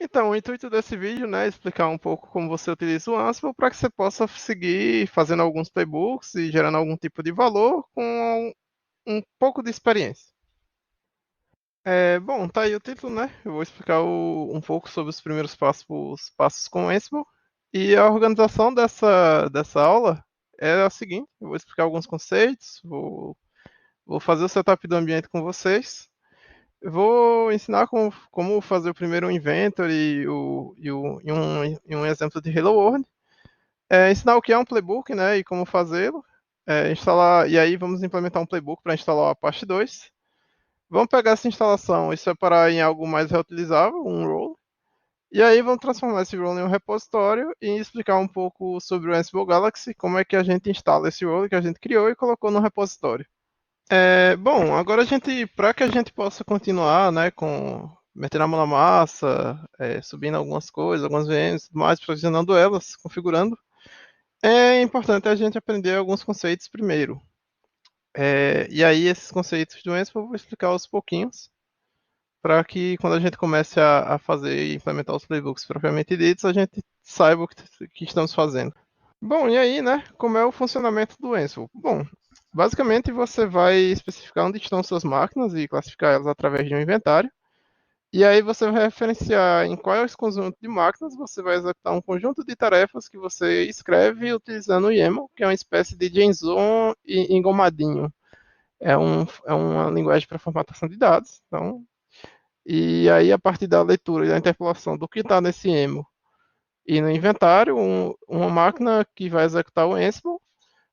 Então, o intuito desse vídeo, né, é explicar um pouco como você utiliza o Ansible para que você possa seguir fazendo alguns playbooks e gerando algum tipo de valor com um pouco de experiência. Bom, tá aí o título, né? Eu vou explicar um pouco sobre os primeiros passos com o Ansible. E a organização dessa aula é a seguinte: eu vou explicar alguns conceitos, vou fazer o setup do ambiente com vocês. Eu vou ensinar como fazer o primeiro inventory e um exemplo de Hello World. Ensinar o que é um playbook, né, e como fazê-lo. Instalar, e aí vamos implementar um playbook para instalar o Apache 2. Vamos pegar essa instalação e separar em algo mais reutilizável, um role. E aí vamos transformar esse role em um repositório e explicar um pouco sobre o Ansible Galaxy, como é que a gente instala esse role que a gente criou e colocou no repositório. Bom, agora para que a gente possa continuar, né, com metendo a mão na massa, subindo algumas coisas, algumas VMs, e tudo mais, provisionando elas, configurando, é importante a gente aprender alguns conceitos primeiro. E aí esses conceitos do Ansible eu vou explicar aos pouquinhos, para que quando a gente comece a fazer e implementar os playbooks propriamente ditos, a gente saiba que estamos fazendo. Bom, e aí, né, como é o funcionamento do Ansible? Bom, basicamente você vai especificar onde estão suas máquinas e classificar elas através de um inventário. E aí você vai referenciar em qual é esse conjunto de máquinas você vai executar um conjunto de tarefas que você escreve utilizando o YAML, que é uma espécie de JSON engomadinho. É uma linguagem para formatação de dados. Então, e aí, a partir da leitura e da interpolação do que está nesse YAML e no inventário, uma máquina que vai executar o Ansible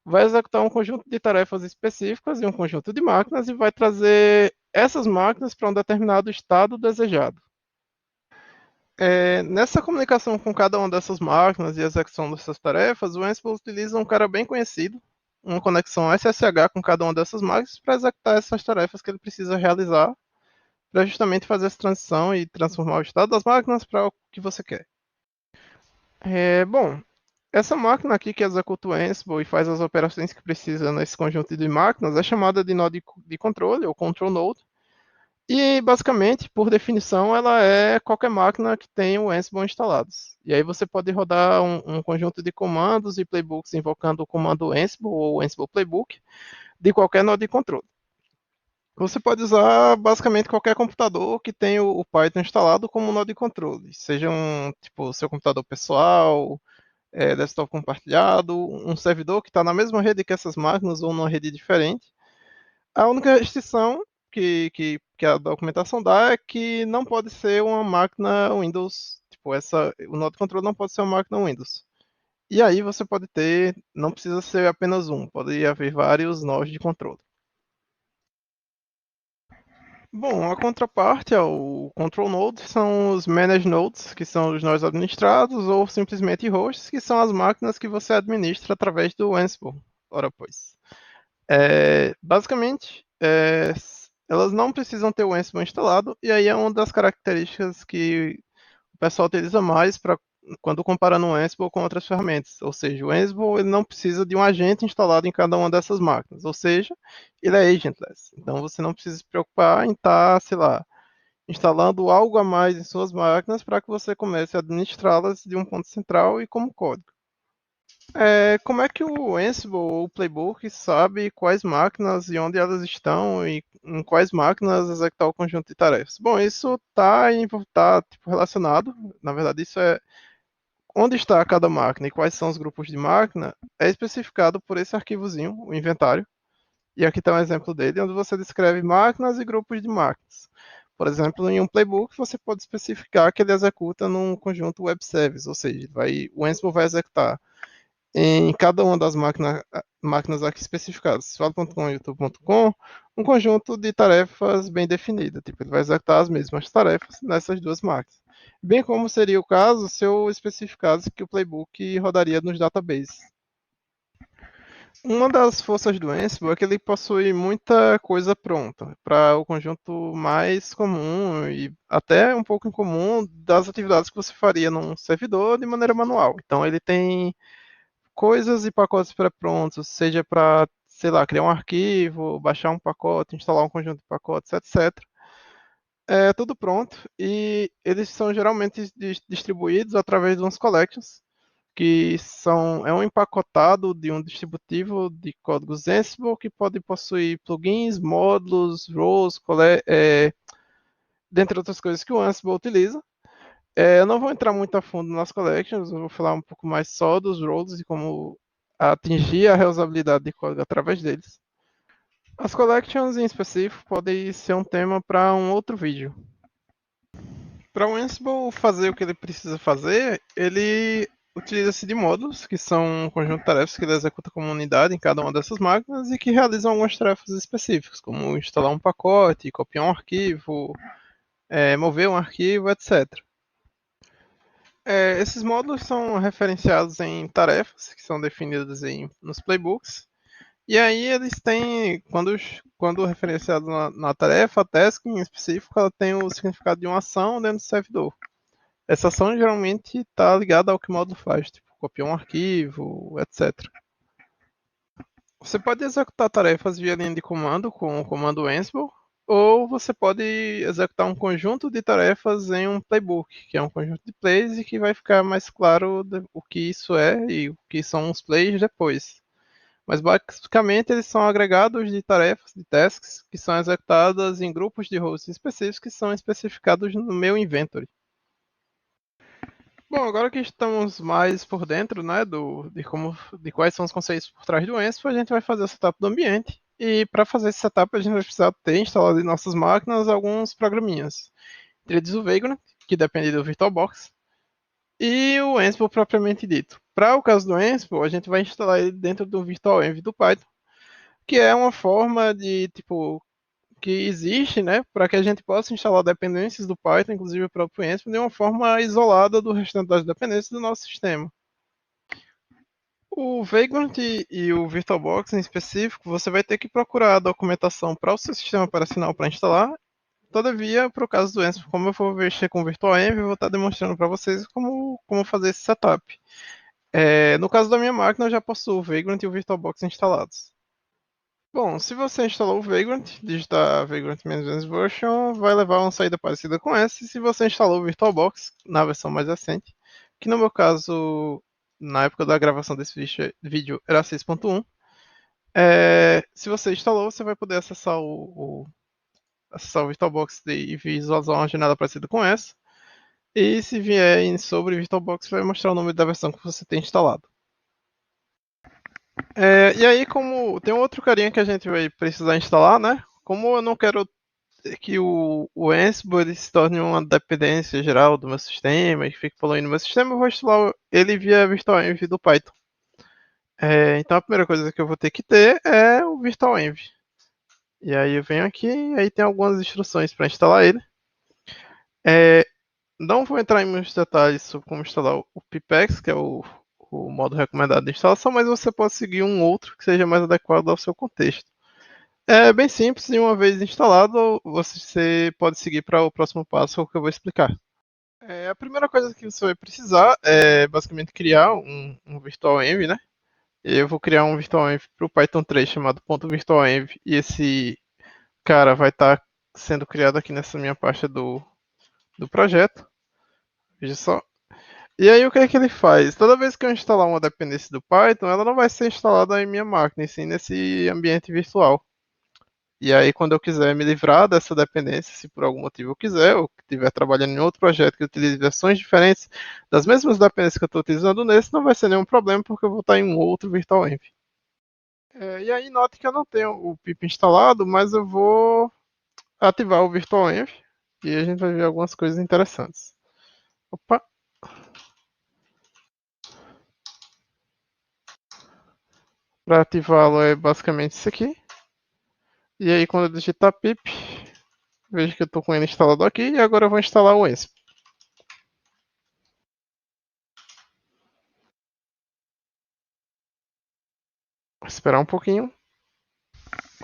vai executar um conjunto de tarefas específicas em um conjunto de máquinas e vai trazer essas máquinas para um determinado estado desejado. Nessa comunicação com cada uma dessas máquinas e execução dessas tarefas, o Ansible utiliza um cara bem conhecido, uma conexão SSH com cada uma dessas máquinas para executar essas tarefas que ele precisa realizar para justamente fazer essa transição e transformar o estado das máquinas para o que você quer. Bom, essa máquina aqui que executa o Ansible e faz as operações que precisa nesse conjunto de máquinas é chamada de node de controle, ou control node. E basicamente, por definição, ela é qualquer máquina que tenha o Ansible instalados. E aí você pode rodar um conjunto de comandos e playbooks invocando o comando Ansible ou Ansible Playbook de qualquer node de controle. Você pode usar basicamente qualquer computador que tenha o Python instalado como node de controle, seja um tipo seu computador pessoal, desktop compartilhado, um servidor que está na mesma rede que essas máquinas ou numa rede diferente. A única restrição que a documentação dá é que não pode ser uma máquina Windows, tipo, o node de controle não pode ser uma máquina Windows. E aí você pode ter, não precisa ser apenas um, pode haver vários nodes de controle. Bom, a contraparte ao Control Node são os Manage Nodes, que são os nós administrados, ou simplesmente hosts, que são as máquinas que você administra através do Ansible. Ora, pois. Basicamente, elas não precisam ter o Ansible instalado, e aí é uma das características que o pessoal utiliza mais para quando comparando o Ansible com outras ferramentas. Ou seja, o Ansible ele não precisa de um agente instalado em cada uma dessas máquinas. Ou seja, ele é agentless. Então você não precisa se preocupar em estar, sei lá, instalando algo a mais em suas máquinas para que você comece a administrá-las de um ponto central e como código. Como é que o Ansible ou o Playbook sabe quais máquinas e onde elas estão e em quais máquinas executar o conjunto de tarefas? Bom, isso está tipo, relacionado, na verdade, isso é onde está cada máquina e quais são os grupos de máquina, é especificado por esse arquivozinho, o inventário. E aqui está um exemplo dele, onde você descreve máquinas e grupos de máquinas. Por exemplo, em um playbook, você pode especificar que ele executa num conjunto web service, ou seja, o Ansible vai executar em cada uma das máquinas aqui especificadas, sfala.com e youtube.com, um conjunto de tarefas bem definidas. Tipo, ele vai executar as mesmas tarefas nessas duas máquinas. Bem como seria o caso se eu especificasse que o playbook rodaria nos databases. Uma das forças do Ansible é que ele possui muita coisa pronta para o conjunto mais comum e até um pouco incomum das atividades que você faria num servidor de maneira manual. Então ele tem coisas e pacotes pré-prontos, seja para, sei lá, criar um arquivo, baixar um pacote, instalar um conjunto de pacotes, etc. é tudo pronto e eles são geralmente distribuídos através de uns collections, que é um empacotado de um distributivo de códigos Ansible que pode possuir plugins, módulos, roles, dentre outras coisas que o Ansible utiliza. Eu não vou entrar muito a fundo nas collections, eu vou falar um pouco mais só dos roles e como atingir a reusabilidade de código através deles. As collections em específico podem ser um tema para um outro vídeo. Para o Ansible fazer o que ele precisa fazer, ele utiliza-se de módulos, que são um conjunto de tarefas que ele executa como unidade em cada uma dessas máquinas e que realizam algumas tarefas específicas, como instalar um pacote, copiar um arquivo, mover um arquivo, etc. Esses módulos são referenciados em tarefas, que são definidas nos playbooks. E aí eles têm, quando referenciado na tarefa, a task em específico, ela tem o significado de uma ação dentro do servidor. Essa ação geralmente está ligada ao que o módulo faz, tipo copiar um arquivo, etc. Você pode executar tarefas via linha de comando com o comando Ansible, ou você pode executar um conjunto de tarefas em um playbook, que é um conjunto de plays e que vai ficar mais claro o que isso é e o que são os plays depois. Mas basicamente eles são agregados de tarefas, de tasks, que são executadas em grupos de hosts específicos que são especificados no meu inventory. Bom, agora que estamos mais por dentro, né, de quais são os conceitos por trás do Ansible, a gente vai fazer o setup do ambiente. E para fazer esse setup, a gente vai precisar ter instalado em nossas máquinas alguns programinhas. Entre eles o Vagrant, que depende do VirtualBox, e o Ansible propriamente dito. Para o caso do Ansible, a gente vai instalar ele dentro do VirtualEnv do Python, que é uma forma de, tipo, que existe, né, para que a gente possa instalar dependências do Python, inclusive o próprio Ansible, de uma forma isolada do restante das dependências do nosso sistema. O Vagrant e o VirtualBox em específico, você vai ter que procurar a documentação para o seu sistema operacional para instalar. Todavia, para o caso do Ansible, como eu vou mexer com o VirtualEnv, eu vou estar demonstrando para vocês como fazer esse setup. No caso da minha máquina, eu já possuo o Vagrant e o VirtualBox instalados. Bom, se você instalou o Vagrant, digitar Vagrant-version, vai levar uma saída parecida com essa. E se você instalou o VirtualBox, na versão mais recente, que no meu caso, na época da gravação desse vídeo, era 6.1, se você instalou, você vai poder acessar o VirtualBox e visualizar uma janela parecida com essa. E se vier sobre o VirtualBox, vai mostrar o nome da versão que você tem instalado. E aí, como tem um outro carinha que a gente vai precisar instalar, né? Como eu não quero que o Ansible ele se torne uma dependência geral do meu sistema e fique poluindo o meu sistema, eu vou instalar ele via virtualenv do Python. Então a primeira coisa que eu vou ter que ter é o virtualenv. E aí eu venho aqui e aí tem algumas instruções para instalar ele. Não vou entrar em muitos detalhes sobre como instalar o Pipex, que é o modo recomendado de instalação, mas você pode seguir um outro que seja mais adequado ao seu contexto. É bem simples e uma vez instalado, você pode seguir para o próximo passo que eu vou explicar. A primeira coisa que você vai precisar é basicamente criar um virtualenv, né? Eu vou criar um virtualenv para o Python 3 chamado .virtualenv e esse cara vai estar sendo criado aqui nessa minha pasta do projeto. Veja só. E aí o que é que ele faz? Toda vez que eu instalar uma dependência do Python, ela não vai ser instalada em minha máquina, e sim nesse ambiente virtual. E aí, quando eu quiser me livrar dessa dependência, se por algum motivo eu quiser, ou estiver trabalhando em outro projeto que utilize versões diferentes das mesmas dependências que eu estou utilizando nesse, não vai ser nenhum problema, porque eu vou estar em um outro virtualenv. E aí, note que eu não tenho o pip instalado, mas eu vou ativar o virtualenv e a gente vai ver algumas coisas interessantes. Opa! Para ativá-lo é basicamente isso aqui. E aí, quando eu digitar pip, vejo que eu estou com ele instalado aqui e agora eu vou instalar o Ansible. Vou esperar um pouquinho.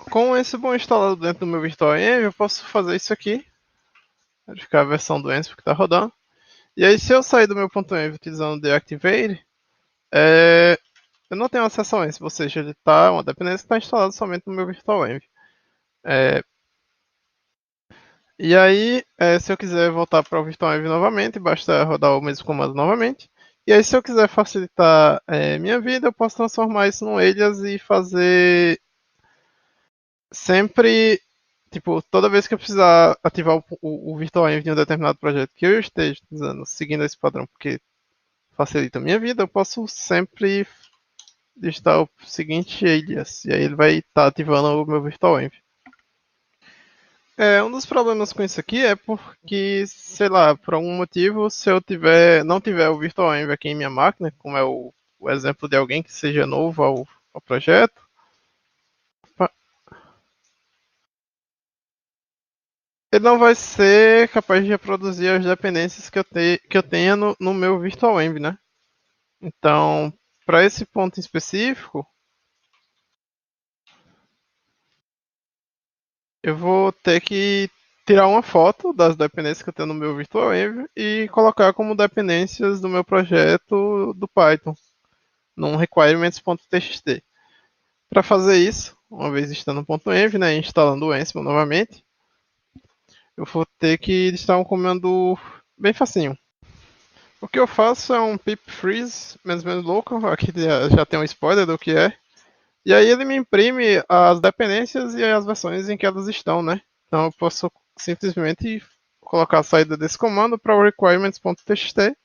Com esse bom instalado dentro do meu VirtualEnv, eu posso fazer isso aqui. Verificar a versão do Ansible que está rodando. E aí, se eu sair do meu .env utilizando o deactivate, eu não tenho acesso ao Ansible, ou seja, ele está uma dependência que está instalada somente no meu VirtualEnv. E aí, se eu quiser voltar para o VirtualEnv novamente, basta rodar o mesmo comando novamente. E aí, se eu quiser facilitar minha vida, eu posso transformar isso num alias e fazer sempre, tipo, toda vez que eu precisar ativar o VirtualEnv em um determinado projeto que eu esteja utilizando, seguindo esse padrão, porque facilita a minha vida, eu posso sempre digitar o seguinte alias. E aí ele vai estar ativando o meu VirtualEnv. Um dos problemas com isso aqui é porque, sei lá, por algum motivo, se eu não tiver o VirtualEnv aqui em minha máquina, como é o exemplo de alguém que seja novo ao projeto, ele não vai ser capaz de reproduzir as dependências que eu tenha no meu VirtualEnv, né? Então, para esse ponto em específico, eu vou ter que tirar uma foto das dependências que eu tenho no meu VirtualEnv e colocar como dependências do meu projeto do Python, num requirements.txt. Para fazer isso, uma vez estando no .env, né, instalando o Ansible novamente, eu vou ter que digitar um comando bem facinho. O que eu faço é um pip freeze, menos local, aqui já tem um spoiler do que é. E aí ele me imprime as dependências e as versões em que elas estão, né? Então eu posso simplesmente colocar a saída desse comando para o requirements.txt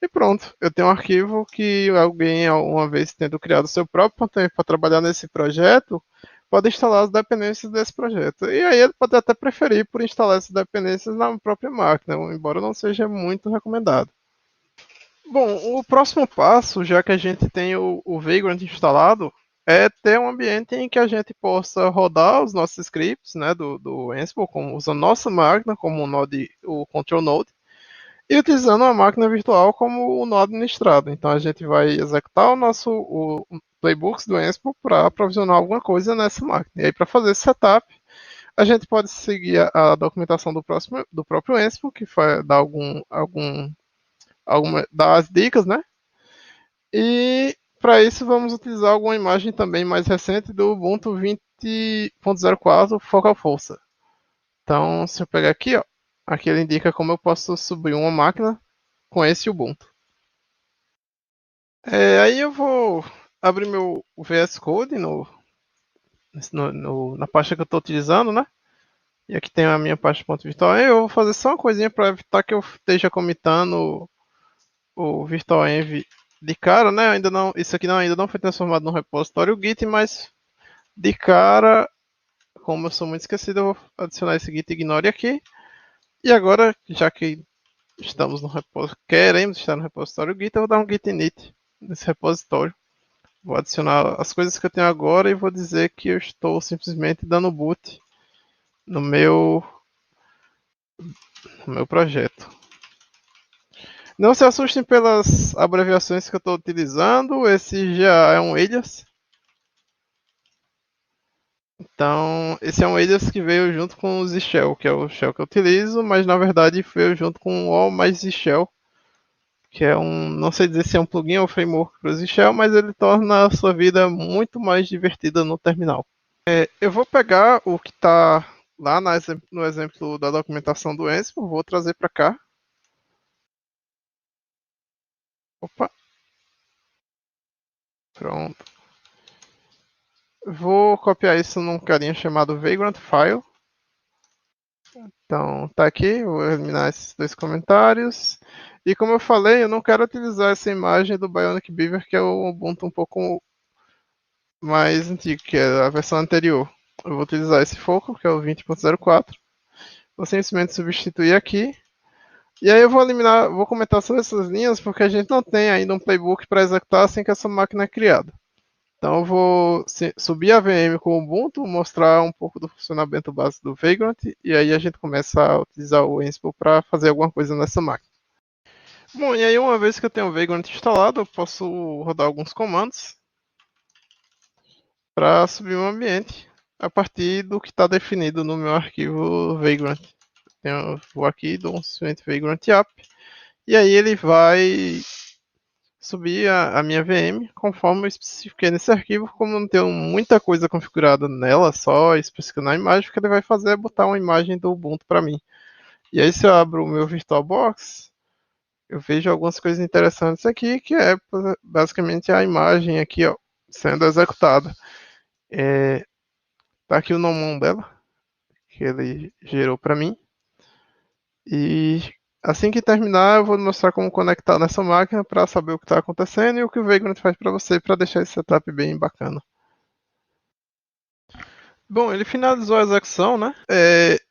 e pronto. Eu tenho um arquivo que alguém, uma vez tendo criado o seu próprio container para trabalhar nesse projeto, pode instalar as dependências desse projeto. E aí ele pode até preferir por instalar essas dependências na própria máquina, embora não seja muito recomendado. Bom, o próximo passo, já que a gente tem o Vagrant instalado, é ter um ambiente em que a gente possa rodar os nossos scripts, né, do Ansible, usando nossa máquina como o control node, e utilizando uma máquina virtual como o nó administrado. Então a gente vai executar o playbooks do Ansible para provisionar alguma coisa nessa máquina. E aí para fazer esse setup, a gente pode seguir a documentação do próprio Ansible, que dá dá as dicas, né? E para isso vamos utilizar alguma imagem também mais recente do Ubuntu 20.04 Focal Força. Então, se eu pegar aqui, ó, aqui ele indica como eu posso subir uma máquina com esse Ubuntu. Aí eu vou abrir meu VS Code na pasta que eu estou utilizando, né? E aqui tem a minha pasta .virtual. Eu vou fazer só uma coisinha para evitar que eu esteja comitando o virtualenv de cara, né? Ainda não, isso aqui ainda não foi transformado no repositório Git, mas de cara, como eu sou muito esquecido, eu vou adicionar esse Git ignore aqui. E agora, já que queremos estar no repositório Git, eu vou dar um git init nesse repositório. Vou adicionar as coisas que eu tenho agora e vou dizer que eu estou simplesmente dando boot no meu projeto. Não se assustem pelas abreviações que eu estou utilizando, esse já é um alias. Então, esse é um alias que veio junto com o Zshell, que é o shell que eu utilizo, mas na verdade veio junto com o All mais Zshell, que é não sei dizer se é um plugin ou framework para o Zshell, mas ele torna a sua vida muito mais divertida no terminal. Eu vou pegar o que está lá no exemplo da documentação do Ansible, vou trazer para cá. Opa, pronto. Vou copiar isso num carinha chamado Vagrant File. Então, tá aqui, vou eliminar esses dois comentários. E como eu falei, eu não quero utilizar essa imagem do Bionic Beaver, que é o Ubuntu um pouco mais antigo, que é a versão anterior. Eu vou utilizar esse Focal, que é o 20.04. Vou simplesmente substituir aqui. E aí eu vou comentar sobre essas linhas, porque a gente não tem ainda um playbook para executar assim que essa máquina é criada. Então eu vou subir a VM com o Ubuntu, mostrar um pouco do funcionamento básico do Vagrant e aí a gente começa a utilizar o Ansible para fazer alguma coisa nessa máquina. Bom, e aí uma vez que eu tenho o Vagrant instalado, eu posso rodar alguns comandos para subir o ambiente a partir do que está definido no meu arquivo Vagrant. Vou aqui, dou um simplesmente Vagrant app e aí ele vai subir a minha VM conforme eu especifiquei nesse arquivo. Como não tenho muita coisa configurada nela, só especificando a imagem, o que ele vai fazer é botar uma imagem do Ubuntu para mim. E aí, se eu abro o meu VirtualBox, eu vejo algumas coisas interessantes aqui, que é basicamente a imagem aqui, ó, sendo executada. Tá aqui o nomão dela, que ele gerou para mim. E assim que terminar, eu vou mostrar como conectar nessa máquina para saber o que está acontecendo e o que o Vagrant faz para você, para deixar esse setup bem bacana. Bom, ele finalizou a execução, né?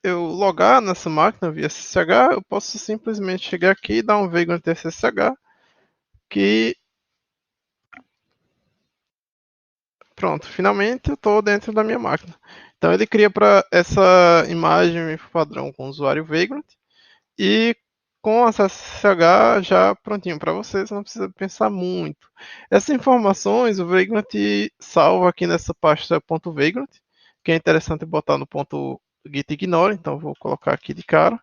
Eu logar nessa máquina via SSH, eu posso simplesmente chegar aqui e dar um Vagrant SSH, que pronto, finalmente eu estou dentro da minha máquina. Então ele cria para essa imagem padrão com o usuário Vagrant e com acesso SSH já prontinho para você, você não precisa pensar muito. Essas informações o Vagrant salva aqui nessa pasta .vagrant, que é interessante botar no ponto git ignore, então vou colocar aqui de cara.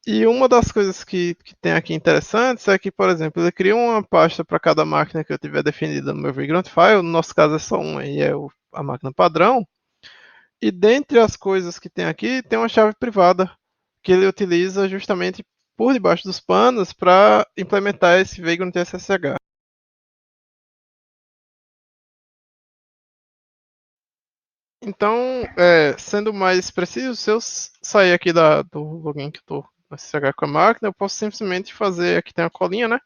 E uma das coisas que tem aqui interessantes é que, por exemplo, ele cria uma pasta para cada máquina que eu tiver definida no meu Vagrant File, no nosso caso é só uma, e é a máquina padrão. E dentre as coisas que tem aqui, tem uma chave privada, que ele utiliza justamente por debaixo dos panos para implementar esse Vagrant SSH. Então, sendo mais preciso, se eu sair aqui do login que eu estou no SSH com a máquina, eu posso simplesmente fazer, aqui tem a colinha, né?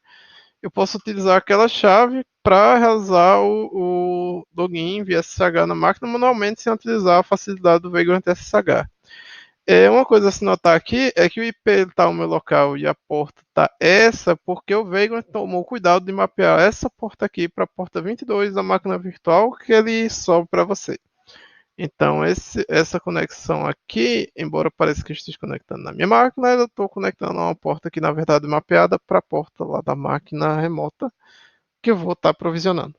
Eu posso utilizar aquela chave para realizar o login via SSH na máquina manualmente sem utilizar a facilidade do Vagrant SSH. Uma coisa a se notar aqui é que o IP está no meu local e a porta está essa, porque o Vagrant tomou cuidado de mapear essa porta aqui para a porta 22 da máquina virtual que ele sobe para você. Então, essa conexão aqui, embora pareça que eu esteja conectando na minha máquina, eu estou conectando a uma porta que, na verdade, é mapeada para a porta lá da máquina remota que eu vou estar provisionando.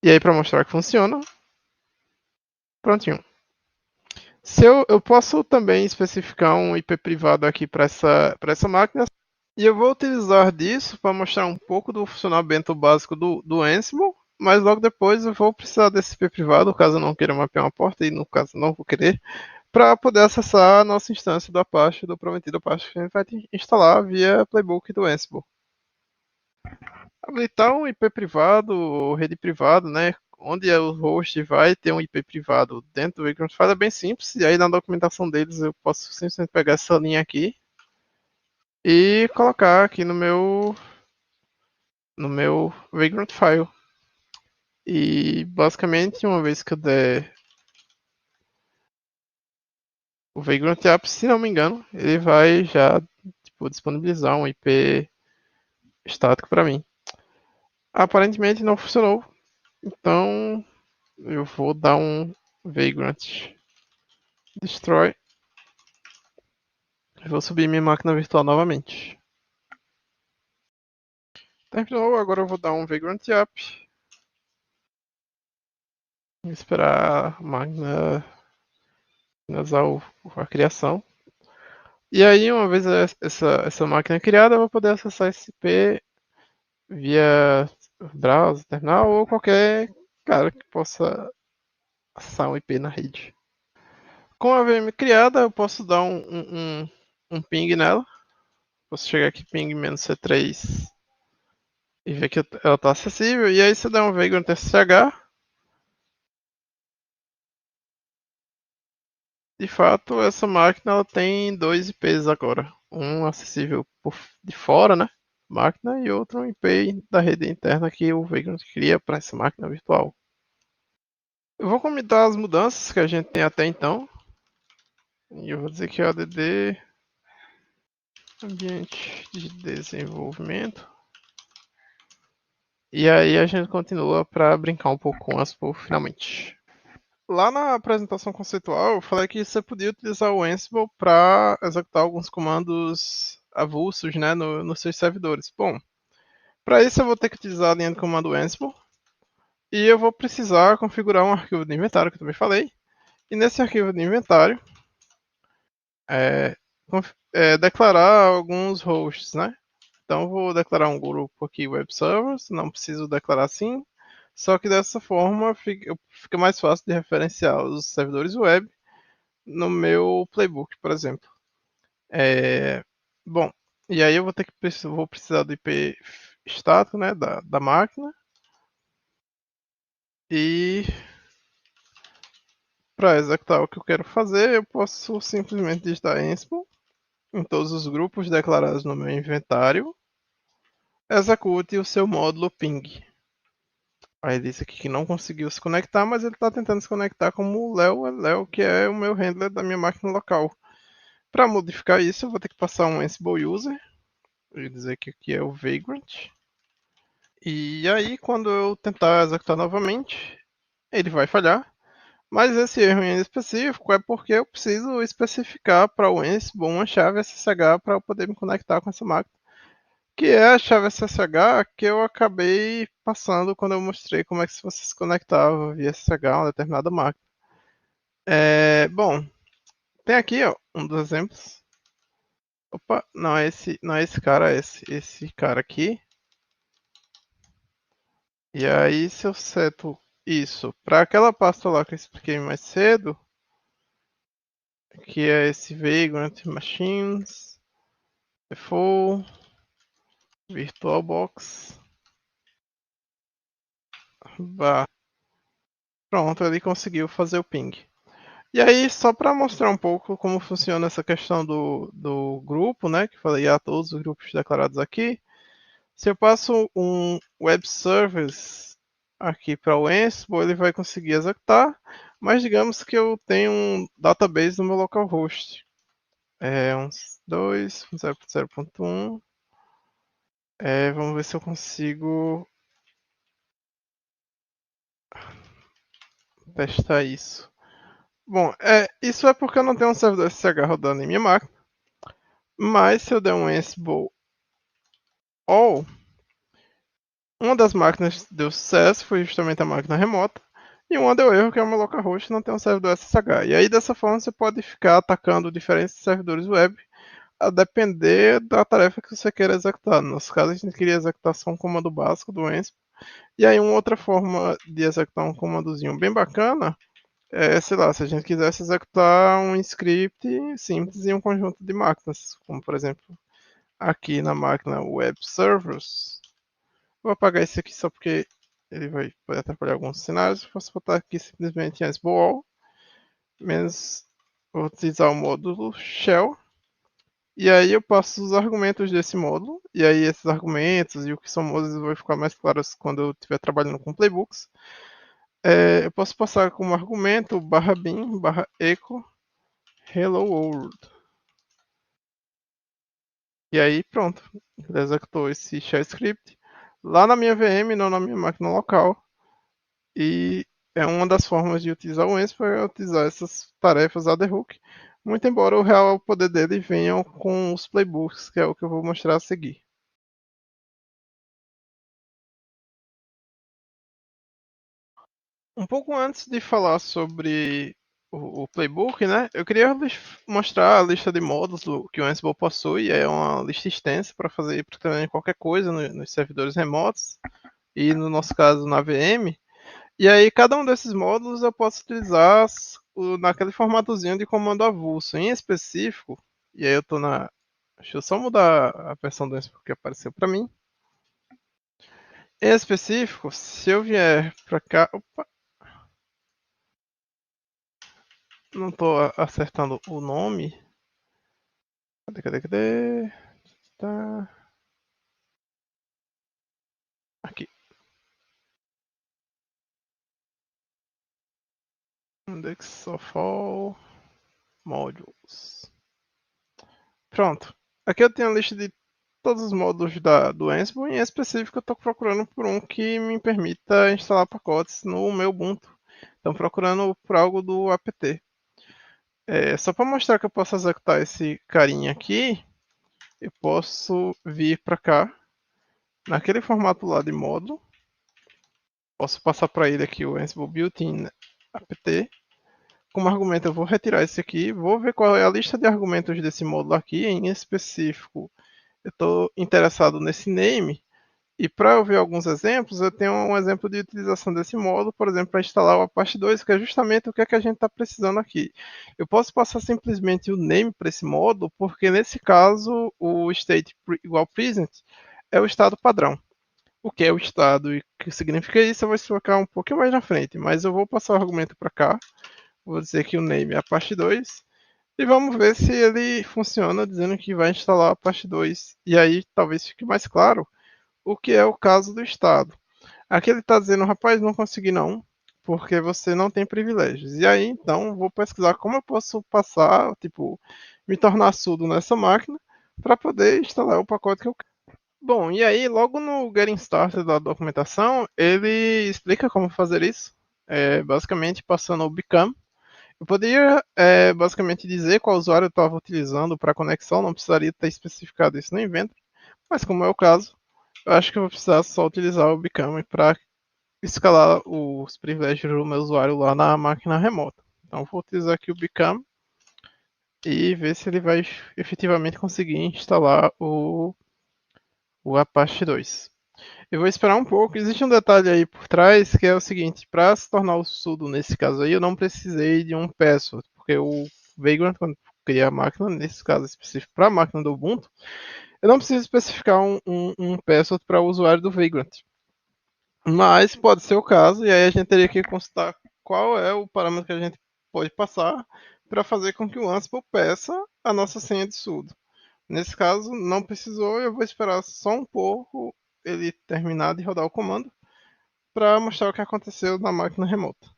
E aí, para mostrar que funciona, prontinho. Se eu posso também especificar um IP privado aqui para essa máquina. E eu vou utilizar disso para mostrar um pouco do funcionamento básico do Ansible, mas logo depois eu vou precisar desse IP privado, caso eu não queira mapear uma porta, e no caso não vou querer, para poder acessar a nossa instância do Apache, do prometido Apache que a gente vai instalar via playbook do Ansible. Habilitar um IP privado ou rede privada, né? Onde o host vai ter um IP privado dentro do Vagrant File é bem simples, e aí na documentação deles eu posso simplesmente pegar essa linha aqui e colocar aqui no meu Vagrant File. E basicamente, uma vez que eu der o Vagrant App, se não me engano, ele vai já disponibilizar um IP estático para mim. Aparentemente não funcionou, então eu vou dar um Vagrant Destroy e vou subir minha máquina virtual novamente. Terminou, agora eu vou dar um Vagrant App. Esperar a máquina finalizar a criação. E aí, uma vez essa máquina criada, eu vou poder acessar esse IP via browser, terminal ou qualquer cara que possa acessar um IP na rede. Com a VM criada, eu posso dar um ping nela. Posso chegar aqui ping "-c3" e ver que ela está acessível. E aí, se eu der um Vagrant SSH, de fato, essa máquina ela tem dois IPs agora. Um acessível de fora, né? Máquina, e outro um IP da rede interna que o Vagrant cria para essa máquina virtual. Eu vou comentar as mudanças que a gente tem até então. E eu vou dizer que é ADD ambiente de desenvolvimento. E aí a gente continua para brincar um pouco com Ansible finalmente. Lá na apresentação conceitual, eu falei que você podia utilizar o Ansible para executar alguns comandos avulsos, né, nos seus servidores. Bom, para isso eu vou ter que utilizar a linha de comando Ansible e eu vou precisar configurar um arquivo de inventário, que eu também falei. E nesse arquivo de inventário, é, declarar alguns hosts, né? Então eu vou declarar um grupo aqui web servers, não preciso declarar assim, só que dessa forma fica mais fácil de referenciar os servidores web no meu playbook, por exemplo. Bom, e aí eu vou precisar do IP estático, né, da máquina. E para executar o que eu quero fazer, eu posso simplesmente digitar Ansible em todos os grupos declarados no meu inventário. Execute o seu módulo ping. Aí ele disse aqui que não conseguiu se conectar, mas ele está tentando se conectar como o Léo, que é o meu handler da minha máquina local. Para modificar isso, eu vou ter que passar um Ansible user. Vou dizer que aqui é o Vagrant. E aí, quando eu tentar executar novamente, ele vai falhar. Mas esse erro em específico é porque eu preciso especificar para o Ansible uma chave SSH para eu poder me conectar com essa máquina. Que é a chave SSH que eu acabei passando quando eu mostrei como é que você se conectava via SSH a uma determinada máquina. Bom, tem aqui ó, um dos exemplos. Opa, não é esse cara, é esse cara aqui. E aí, se eu seto isso para aquela pasta lá que eu expliquei mais cedo, que é esse Vagrant Machines, Default, VirtualBox, pronto, ele conseguiu fazer o ping. E aí, só para mostrar um pouco como funciona essa questão do grupo, né, que falei a todos os grupos declarados aqui, se eu passo um web service aqui para o Ansible, ele vai conseguir executar, mas digamos que eu tenho um database no meu localhost. Uns 2, 0.0.1. Vamos ver se eu consigo testar isso. Bom, isso é porque eu não tenho um servidor SSH rodando em minha máquina, mas se eu der um Ansible all, uma das máquinas deu sucesso, foi justamente a máquina remota, e uma deu erro, que é o meu localhost não tem um servidor SSH. E aí dessa forma você pode ficar atacando diferentes servidores web a depender da tarefa que você queira executar. No nosso caso, a gente queria executar só um comando básico do Ansible. E aí uma outra forma de executar um comandozinho bem bacana sei lá, se a gente quisesse executar um script simples em um conjunto de máquinas, como por exemplo aqui na máquina web servers. Vou apagar esse aqui só porque ele pode atrapalhar alguns cenários. Posso botar aqui simplesmente Ansible all, menos vou utilizar o módulo shell. E aí eu passo os argumentos desse módulo, e aí esses argumentos e o que são módulos vão ficar mais claros quando eu estiver trabalhando com playbooks. Eu posso passar como argumento barra bin barra echo hello world. E aí pronto, ele executou esse shell script lá na minha VM, não na minha máquina local. E é uma das formas de utilizar o Ansible é utilizar essas tarefas ad hoc, muito embora o real poder dele venha com os playbooks, que é o que eu vou mostrar a seguir. Um pouco antes de falar sobre o playbook, né, eu queria mostrar a lista de módulos que o Ansible possui. É uma lista extensa para fazer praticamente qualquer coisa nos servidores remotos e, no nosso caso, na VM. E aí, cada um desses módulos eu posso utilizar naquele formatozinho de comando avulso. Em específico, e aí eu tô na. Deixa eu só mudar a versão do Ansible que apareceu para mim. Em específico, se eu vier para cá. Opa, não tô acertando o nome. Cadê? Tá. Aqui. Index of all modules. Pronto. Aqui eu tenho a lista de todos os módulos do Ansible. Em específico, eu estou procurando por um que me permita instalar pacotes no meu Ubuntu. Então, procurando por algo do apt. Só para mostrar que eu posso executar esse carinha aqui, eu posso vir para cá, naquele formato lá de módulo. Posso passar para ele aqui o Ansible built-in apt. Como argumento, eu vou retirar esse aqui, vou ver qual é a lista de argumentos desse módulo aqui, em específico. eu estou interessado nesse name. E para eu ver alguns exemplos, eu tenho um exemplo de utilização desse módulo, por exemplo, para instalar o Apache 2, que é justamente o que, é que a gente está precisando aqui. Eu posso passar simplesmente o name para esse módulo, porque nesse caso o state igual present é o estado padrão. O que é o estado e o que significa isso, eu vou explicar um pouquinho mais na frente, mas eu vou passar o argumento para cá, vou dizer que o name é Apache 2, e vamos ver se ele funciona dizendo que vai instalar a Apache 2. E aí talvez fique mais claro o que é o caso do Estado. Aqui ele está dizendo, rapaz, não consegui não, porque você não tem privilégios. E aí, então, vou pesquisar como eu posso passar, tipo, me tornar surdo nessa máquina para poder instalar o pacote que eu quero. Bom, e aí, logo no Getting Started da documentação, ele explica como fazer isso, basicamente passando o become. Eu poderia basicamente dizer qual usuário eu estava utilizando para conexão, não precisaria ter especificado isso no evento, mas como é o caso, eu acho que eu vou precisar só utilizar o Become para escalar os privilégios do meu usuário lá na máquina remota. Então vou utilizar aqui o Become e ver se ele vai efetivamente conseguir instalar o Apache 2. Eu vou esperar um pouco. Existe um detalhe aí por trás que é o seguinte: para se tornar o sudo nesse caso aí, eu não precisei de um password, porque o Vagrant, quando cria a máquina, nesse caso específico para a máquina do Ubuntu, eu não preciso especificar um password para o usuário do Vagrant. Mas pode ser o caso, e aí a gente teria que consultar qual é o parâmetro que a gente pode passar para fazer com que o Ansible peça a nossa senha de sudo. Nesse caso, não precisou, eu vou esperar só um pouco ele terminar de rodar o comando para mostrar o que aconteceu na máquina remota.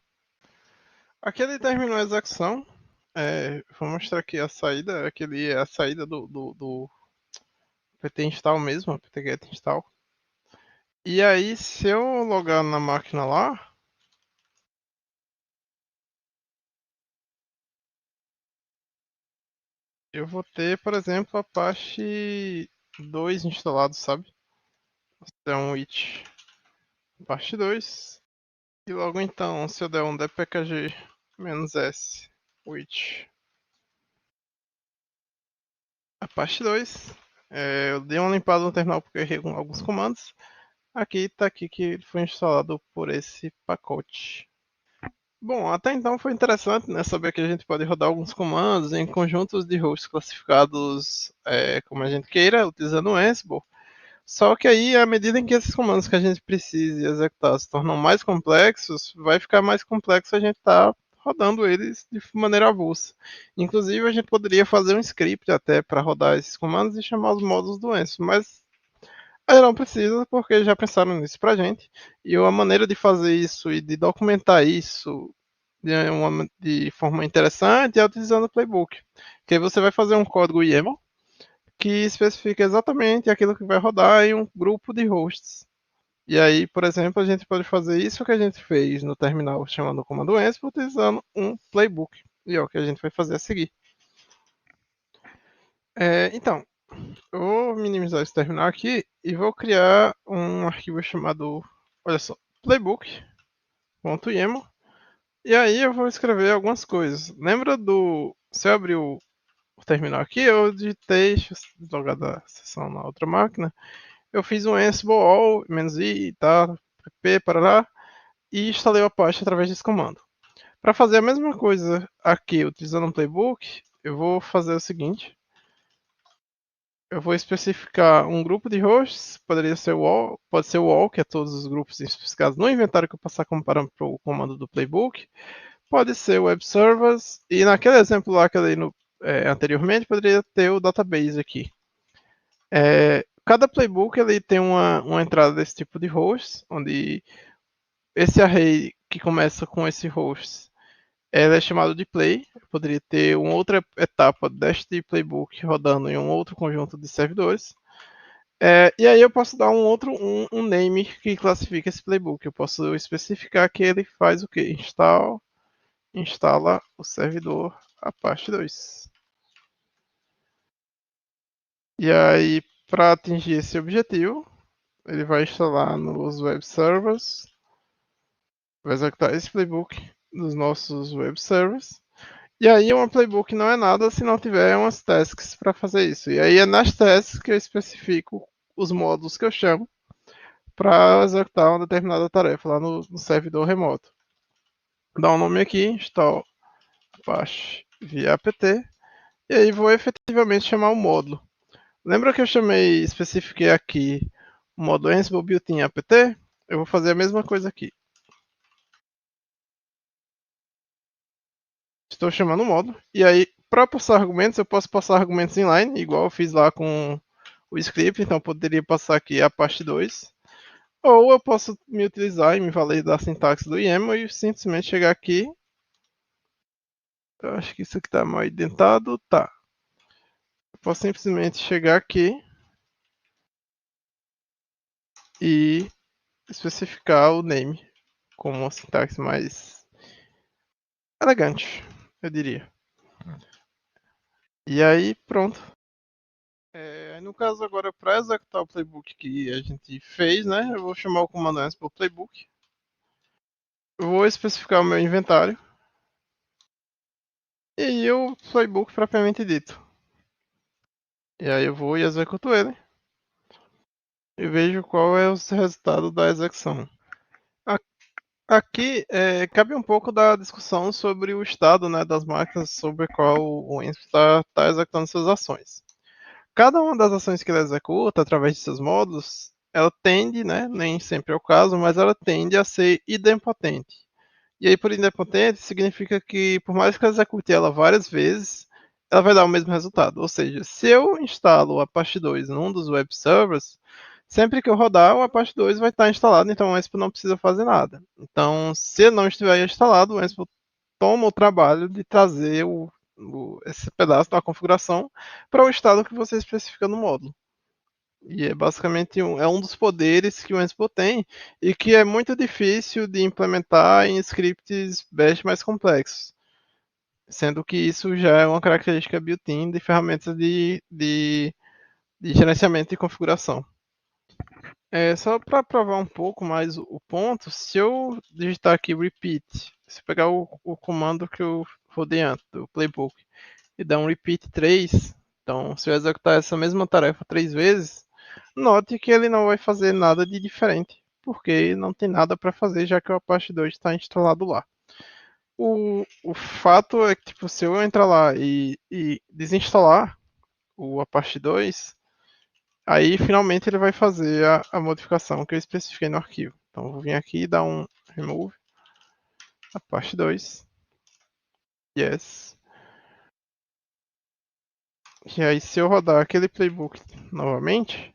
Aqui ele terminou a execução. Vou mostrar aqui a saída. Aqui é a saída do pt install mesmo, apt-get install. E aí, se eu logar na máquina lá, eu vou ter, por exemplo, Apache 2 instalado, sabe? É um it Apache 2. E logo então, se eu der um dpkg-s with Apache 2, eu dei uma limpada no terminal porque eu errei com alguns comandos. Aqui tá aqui que ele foi instalado por esse pacote. Bom, até então foi interessante, né, saber que a gente pode rodar alguns comandos em conjuntos de hosts classificados como a gente queira, utilizando o Ansible. Só que aí, à medida em que esses comandos que a gente precisa executar se tornam mais complexos, vai ficar mais complexo a gente estar rodando eles de maneira avulsa. Inclusive, a gente poderia fazer um script até para rodar esses comandos e chamar os módulos do Ansible, mas aí não precisa, porque já pensaram nisso pra gente. E a maneira de fazer isso e de documentar isso de forma interessante é utilizando o playbook. Que aí você vai fazer um código YAML que especifica exatamente aquilo que vai rodar em um grupo de hosts. E aí, por exemplo, a gente pode fazer isso que a gente fez no terminal chamando o comando Ansible utilizando um playbook. E é o que a gente vai fazer a seguir. Então, eu vou minimizar esse terminal aqui e vou criar um arquivo chamado, olha só, playbook.yaml. E aí eu vou escrever algumas coisas. Lembra do... Se eu abrir o terminal aqui, eu digitei, deixa eu logar da sessão na outra máquina, eu fiz um ansible all, "-i", tá, pp, parará, e instalei o Apache através desse comando. Para fazer a mesma coisa aqui, utilizando um playbook, eu vou fazer o seguinte. Eu vou especificar um grupo de hosts, poderia ser o all, pode ser o all, que é todos os grupos especificados no inventário que eu passar como parâmetro para o comando do playbook. Pode ser o web servers, e naquele exemplo lá que eu dei anteriormente, poderia ter o database aqui. Cada playbook ele tem uma entrada desse tipo de hosts, onde esse array que começa com esse host ela é chamado de play. Eu poderia ter uma outra etapa deste playbook rodando em um outro conjunto de servidores. E aí eu posso dar um name que classifica esse playbook. Eu posso especificar que ele faz o que? Instala o servidor Apache 2. E aí, para atingir esse objetivo, ele vai instalar nos web servers, vai executar esse playbook nos nossos web servers. E aí uma playbook não é nada se não tiver umas tasks para fazer isso. E aí é nas tasks que eu especifico os módulos que eu chamo para executar uma determinada tarefa lá no servidor remoto. Dá um nome aqui, install apache via apt, e aí vou efetivamente chamar o módulo. Lembra que eu especifiquei aqui o módulo Ansible built-in apt? Eu vou fazer a mesma coisa aqui. Estou chamando o módulo, e aí para passar argumentos, eu posso passar argumentos inline, igual eu fiz lá com o script, então eu poderia passar aqui a parte 2. Ou eu posso me utilizar e me valer da sintaxe do YAML e simplesmente chegar aqui. Eu acho que isso aqui está mal indentado. Tá. Eu posso simplesmente chegar aqui e especificar o name como uma sintaxe mais elegante, eu diria. E aí, pronto. No caso agora, para executar o playbook que a gente fez, né? Eu vou chamar o comando Ansible playbook. Eu vou especificar o meu inventário. E aí o playbook propriamente dito. E aí eu vou e executo ele. E vejo qual é o resultado da execução. Aqui cabe um pouco da discussão sobre o estado, né, das máquinas sobre qual o Enzo está executando suas ações. Cada uma das ações que ele executa através de seus módulos, ela tende, né, nem sempre é o caso, mas ela tende a ser idempotente. E aí, por idempotente, significa que por mais que eu execute ela várias vezes, ela vai dar o mesmo resultado. Ou seja, se eu instalo a parte 2 num dos web servers, sempre que eu rodar, o Apache 2 vai estar instalado, então o Ansible não precisa fazer nada. Então, se ele não estiver instalado, o Ansible toma o trabalho de trazer esse pedaço da configuração para o estado que você especifica no módulo. E é basicamente um dos poderes que o Ansible tem e que é muito difícil de implementar em scripts bash mais complexos. Sendo que isso já é uma característica built-in de ferramentas de gerenciamento e configuração. Só para provar um pouco mais o ponto, se eu digitar aqui repeat, se eu pegar o comando que eu rodei antes, do playbook, e dar um repeat 3, então se eu executar essa mesma tarefa 3 vezes, note que ele não vai fazer nada de diferente, porque não tem nada para fazer, já que o Apache 2 está instalado lá. O fato é que tipo, se eu entrar lá e desinstalar o Apache 2, aí finalmente ele vai fazer a modificação que eu especifiquei no arquivo. Então eu vou vir aqui e dar um remove Apache 2. Yes. E aí se eu rodar aquele playbook novamente,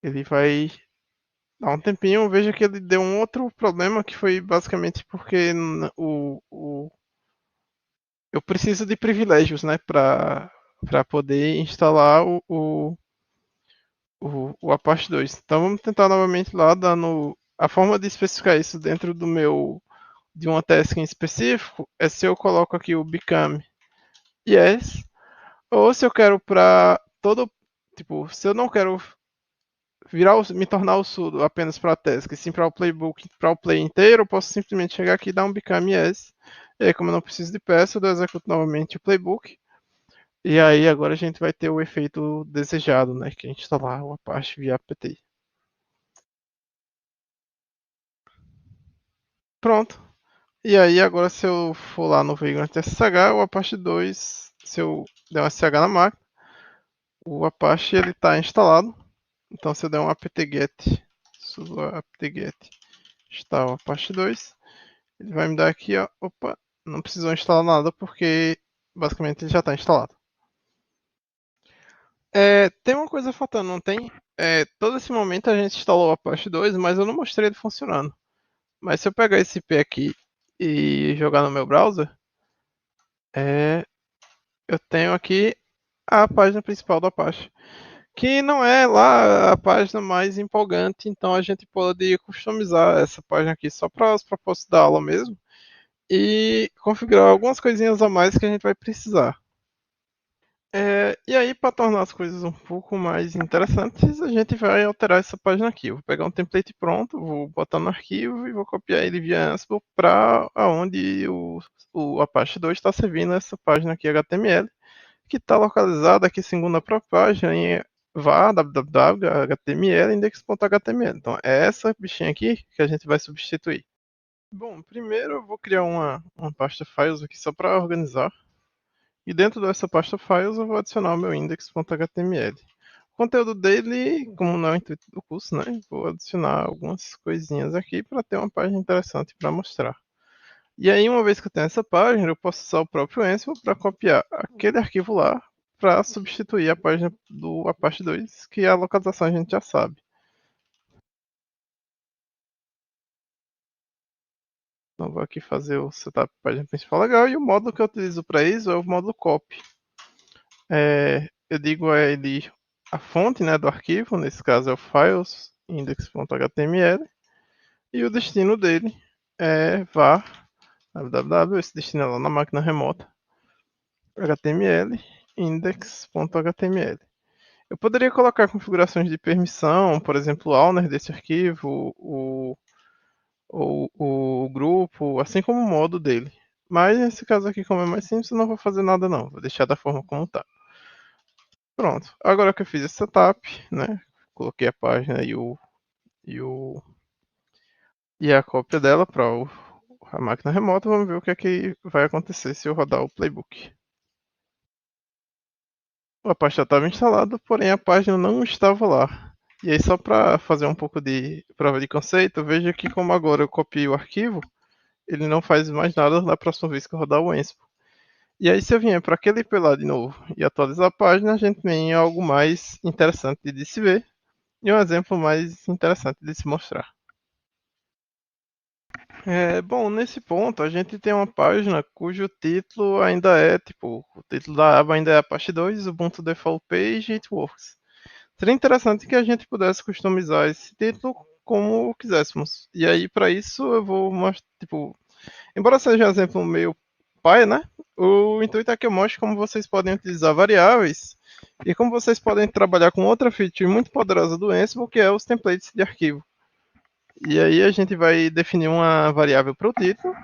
ele vai dar um tempinho. Veja que ele deu um outro problema que foi basicamente porque eu preciso de privilégios, né, para poder instalar o Apache 2. Então vamos tentar novamente lá, dando a forma de especificar isso dentro de uma task em específico é se eu coloco aqui o become yes, ou se eu quero para todo, tipo, se eu não quero me tornar o sudo apenas para a task, e sim para o playbook, para o play inteiro, eu posso simplesmente chegar aqui e dar um become yes. E aí, como eu não preciso de peça, eu executo novamente o playbook. E aí agora a gente vai ter o efeito desejado, né? Que é instalar o Apache via apt. Pronto. E aí agora se eu for lá no Vagrant SSH, o Apache 2, se eu der um SSH na máquina, o Apache ele está instalado. Então se eu der um apt-get, sudo apt-get install Apache 2, ele vai me dar aqui, ó, opa, não precisou instalar nada porque basicamente ele já está instalado. Tem uma coisa faltando, não tem? Todo esse momento a gente instalou o Apache 2, mas eu não mostrei ele funcionando. Mas se eu pegar esse IP aqui e jogar no meu browser, eu tenho aqui a página principal do Apache, que não é lá a página mais empolgante, então a gente pode customizar essa página aqui só para os propósitos da aula mesmo e configurar algumas coisinhas a mais que a gente vai precisar. E aí, para tornar as coisas um pouco mais interessantes, a gente vai alterar essa página aqui. Eu vou pegar um template pronto, vou botar no arquivo e vou copiar ele via Ansible para onde o Apache 2 está servindo essa página aqui HTML, que está localizada aqui, segundo a própria página, em var www.html index.html. Então, é essa bichinha aqui que a gente vai substituir. Bom, primeiro eu vou criar uma pasta files aqui só para organizar. E dentro dessa pasta files eu vou adicionar o meu index.html. O conteúdo dele, como não é o intuito do curso, né? Vou adicionar algumas coisinhas aqui para ter uma página interessante para mostrar. E aí, uma vez que eu tenho essa página, eu posso usar o próprio Ansible para copiar aquele arquivo lá para substituir a página do Apache 2, que a localização a gente já sabe. Então, vou aqui fazer o setup da página principal legal e o módulo que eu utilizo para isso é o módulo copy. Eu digo a ele a fonte, né, do arquivo, nesse caso é o files index.html, e o destino dele é var www, esse destino é lá na máquina remota, html index.html. Eu poderia colocar configurações de permissão, por exemplo, o owner desse arquivo, o grupo, assim como o modo dele. Mas nesse caso aqui, como é mais simples, eu não vou fazer nada não, vou deixar da forma como está. Pronto, agora que eu fiz esse setup, né? Coloquei a página e, o, e a cópia dela para a máquina remota, vamos ver o que é que vai acontecer se eu rodar o playbook. A página estava instalada, porém a página não estava lá. E aí, só para fazer um pouco de prova de conceito, veja que como agora eu copiei o arquivo, ele não faz mais nada na próxima vez que eu rodar o Ansible. E aí, se eu vier para aquele IP lá de novo e atualizar a página, a gente tem algo mais interessante de se ver e um exemplo mais interessante de se mostrar. Bom, nesse ponto a gente tem uma página cujo título ainda é, tipo, o título da aba ainda é Apache 2, Ubuntu Default Page e It Works. Seria interessante que a gente pudesse customizar esse título como quiséssemos. E aí, para isso, eu vou mostrar, tipo, embora seja um exemplo meio pai, né? O intuito é que eu mostre como vocês podem utilizar variáveis e como vocês podem trabalhar com outra feature muito poderosa do Ansible, que é os templates de arquivo. E aí a gente vai definir uma variável para o título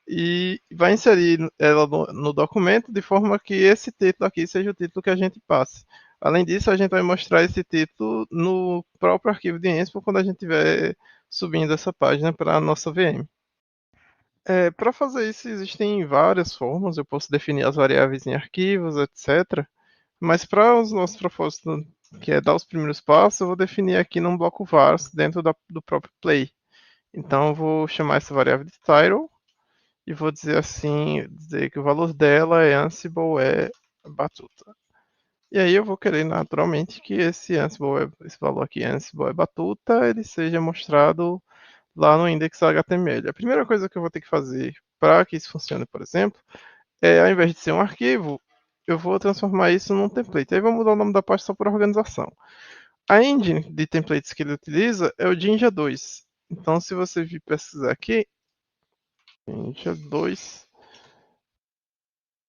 e vai inserir ela no documento de forma que esse título aqui seja o título que a gente passe. Além disso, a gente vai mostrar esse título no próprio arquivo de Ansible quando a gente estiver subindo essa página para a nossa VM. Para fazer isso, existem várias formas. Eu posso definir as variáveis em arquivos, etc. Mas para os nossos propósitos, que é dar os primeiros passos, eu vou definir aqui num bloco vars dentro do próprio play. Então, eu vou chamar essa variável de title e vou dizer assim, dizer que o valor dela é Ansible é batuta. E aí eu vou querer naturalmente que esse Ansible, esse valor aqui Ansible é batuta, ele seja mostrado lá no index HTML. A primeira coisa que eu vou ter que fazer para que isso funcione, por exemplo, ao invés de ser um arquivo, eu vou transformar isso num template. Aí vou mudar o nome da pasta só por organização. A engine de templates que ele utiliza é o Jinja 2. Então, se você vir pesquisar aqui, Jinja 2,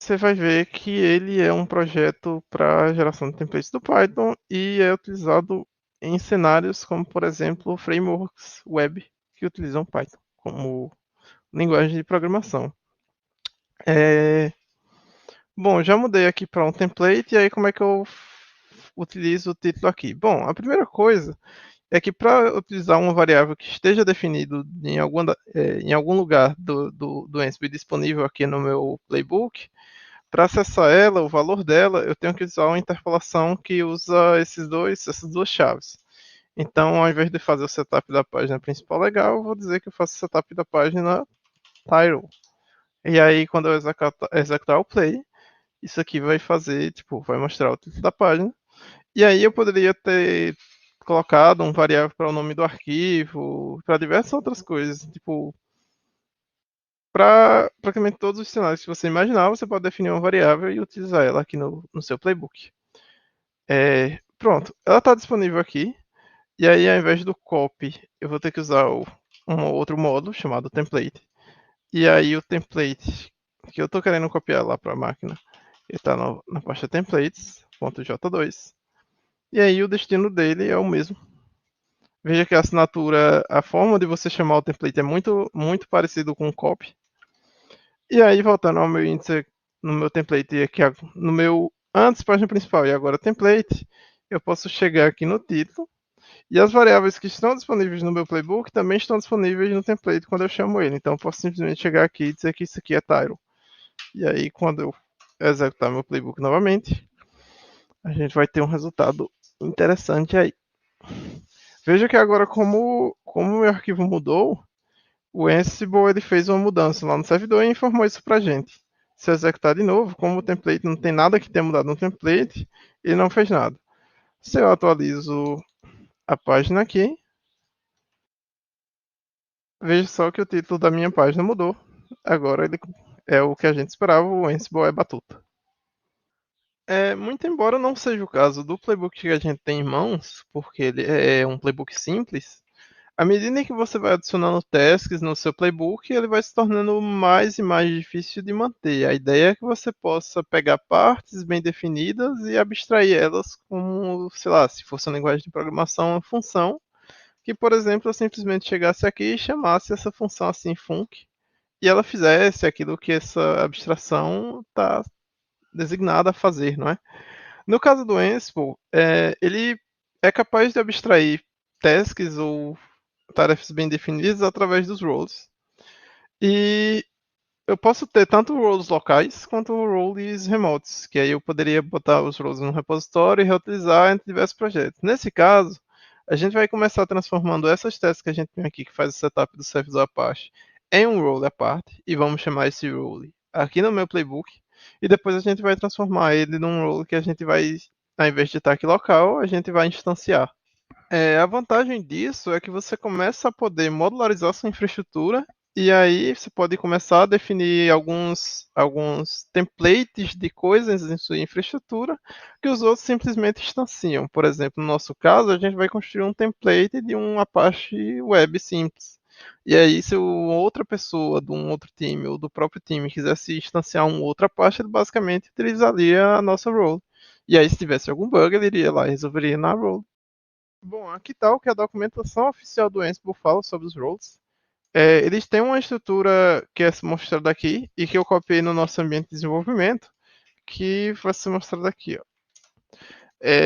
você vai ver que ele é um projeto para geração de templates do Python e é utilizado em cenários como, por exemplo, frameworks web que utilizam Python como linguagem de programação. Bom, já mudei aqui para um template e aí como é que eu utilizo o título aqui? Bom, a primeira coisa é que para utilizar uma variável que esteja definido em algum lugar do Ansible disponível aqui no meu playbook, para acessar ela, o valor dela, eu tenho que usar uma interpolação que usa essas duas chaves. Então, ao invés de fazer o setup da página principal legal, eu vou dizer que eu faço o setup da página title. E aí, quando eu executar o play, isso aqui vai fazer, tipo, vai mostrar o título da página. E aí eu poderia ter colocado um variável para o nome do arquivo, para diversas outras coisas, tipo, para praticamente todos os cenários que você imaginar, você pode definir uma variável e utilizar ela aqui no seu playbook. Pronto, ela está disponível aqui. E aí, ao invés do copy, eu vou ter que usar um outro módulo chamado template. E aí, o template que eu estou querendo copiar lá para a máquina, Ele está na pasta templates, .j2. E aí o destino dele é o mesmo. Veja que a assinatura, a forma de você chamar o template é muito parecido com o copy. E aí, voltando ao meu índice, no meu template aqui, no meu antes página principal e agora template, eu posso chegar aqui no título. E as variáveis que estão disponíveis no meu playbook também estão disponíveis no template quando eu chamo ele. Então eu posso simplesmente chegar aqui e dizer que isso aqui é Tyro. E aí, quando eu executar meu playbook novamente, a gente vai ter um resultado interessante aí. Veja que agora, como o meu arquivo mudou, o Ansible ele fez uma mudança lá no servidor e informou isso pra gente. Se eu executar de novo, como o template não tem nada que tenha mudado no template, ele não fez nada. Se eu atualizo a página aqui, veja só que o título da minha página mudou. Agora ele é o que a gente esperava, o Ansible é Batuta. Muito embora não seja o caso do playbook que a gente tem em mãos, porque ele é um playbook simples, à medida que você vai adicionando tasks no seu playbook, ele vai se tornando mais e mais difícil de manter. A ideia é que você possa pegar partes bem definidas e abstrair elas como, sei lá, se fosse uma linguagem de programação, uma função, que, por exemplo, eu simplesmente chegasse aqui e chamasse essa função assim func, e ela fizesse aquilo que essa abstração está designada a fazer, não é? No caso do Ansible, ele é capaz de abstrair tasks ou tarefas bem definidas através dos roles. E eu posso ter tanto roles locais quanto roles remotos, que aí eu poderia botar os roles no repositório e reutilizar entre diversos projetos. Nesse caso, a gente vai começar transformando essas tasks que a gente tem aqui, que faz o setup do servidor Apache, em um role à parte, e vamos chamar esse role aqui no meu playbook, e depois a gente vai transformar ele num role que a gente vai, ao invés de estar aqui local, a gente vai instanciar. A vantagem disso é que você começa a poder modularizar sua infraestrutura e aí você pode começar a definir alguns templates de coisas em sua infraestrutura que os outros simplesmente instanciam. Por exemplo, no nosso caso, a gente vai construir um template de um Apache Web simples. E aí, se outra pessoa de um outro time ou do próprio time quisesse instanciar um outro Apache, ele basicamente utilizaria a nossa role. E aí, se tivesse algum bug, ele iria lá e resolveria na role. Bom, aqui está o que a documentação oficial do Ansible fala sobre os roles. Eles têm uma estrutura que é mostrada aqui e que eu copiei no nosso ambiente de desenvolvimento, que vai ser mostrada aqui. Ó.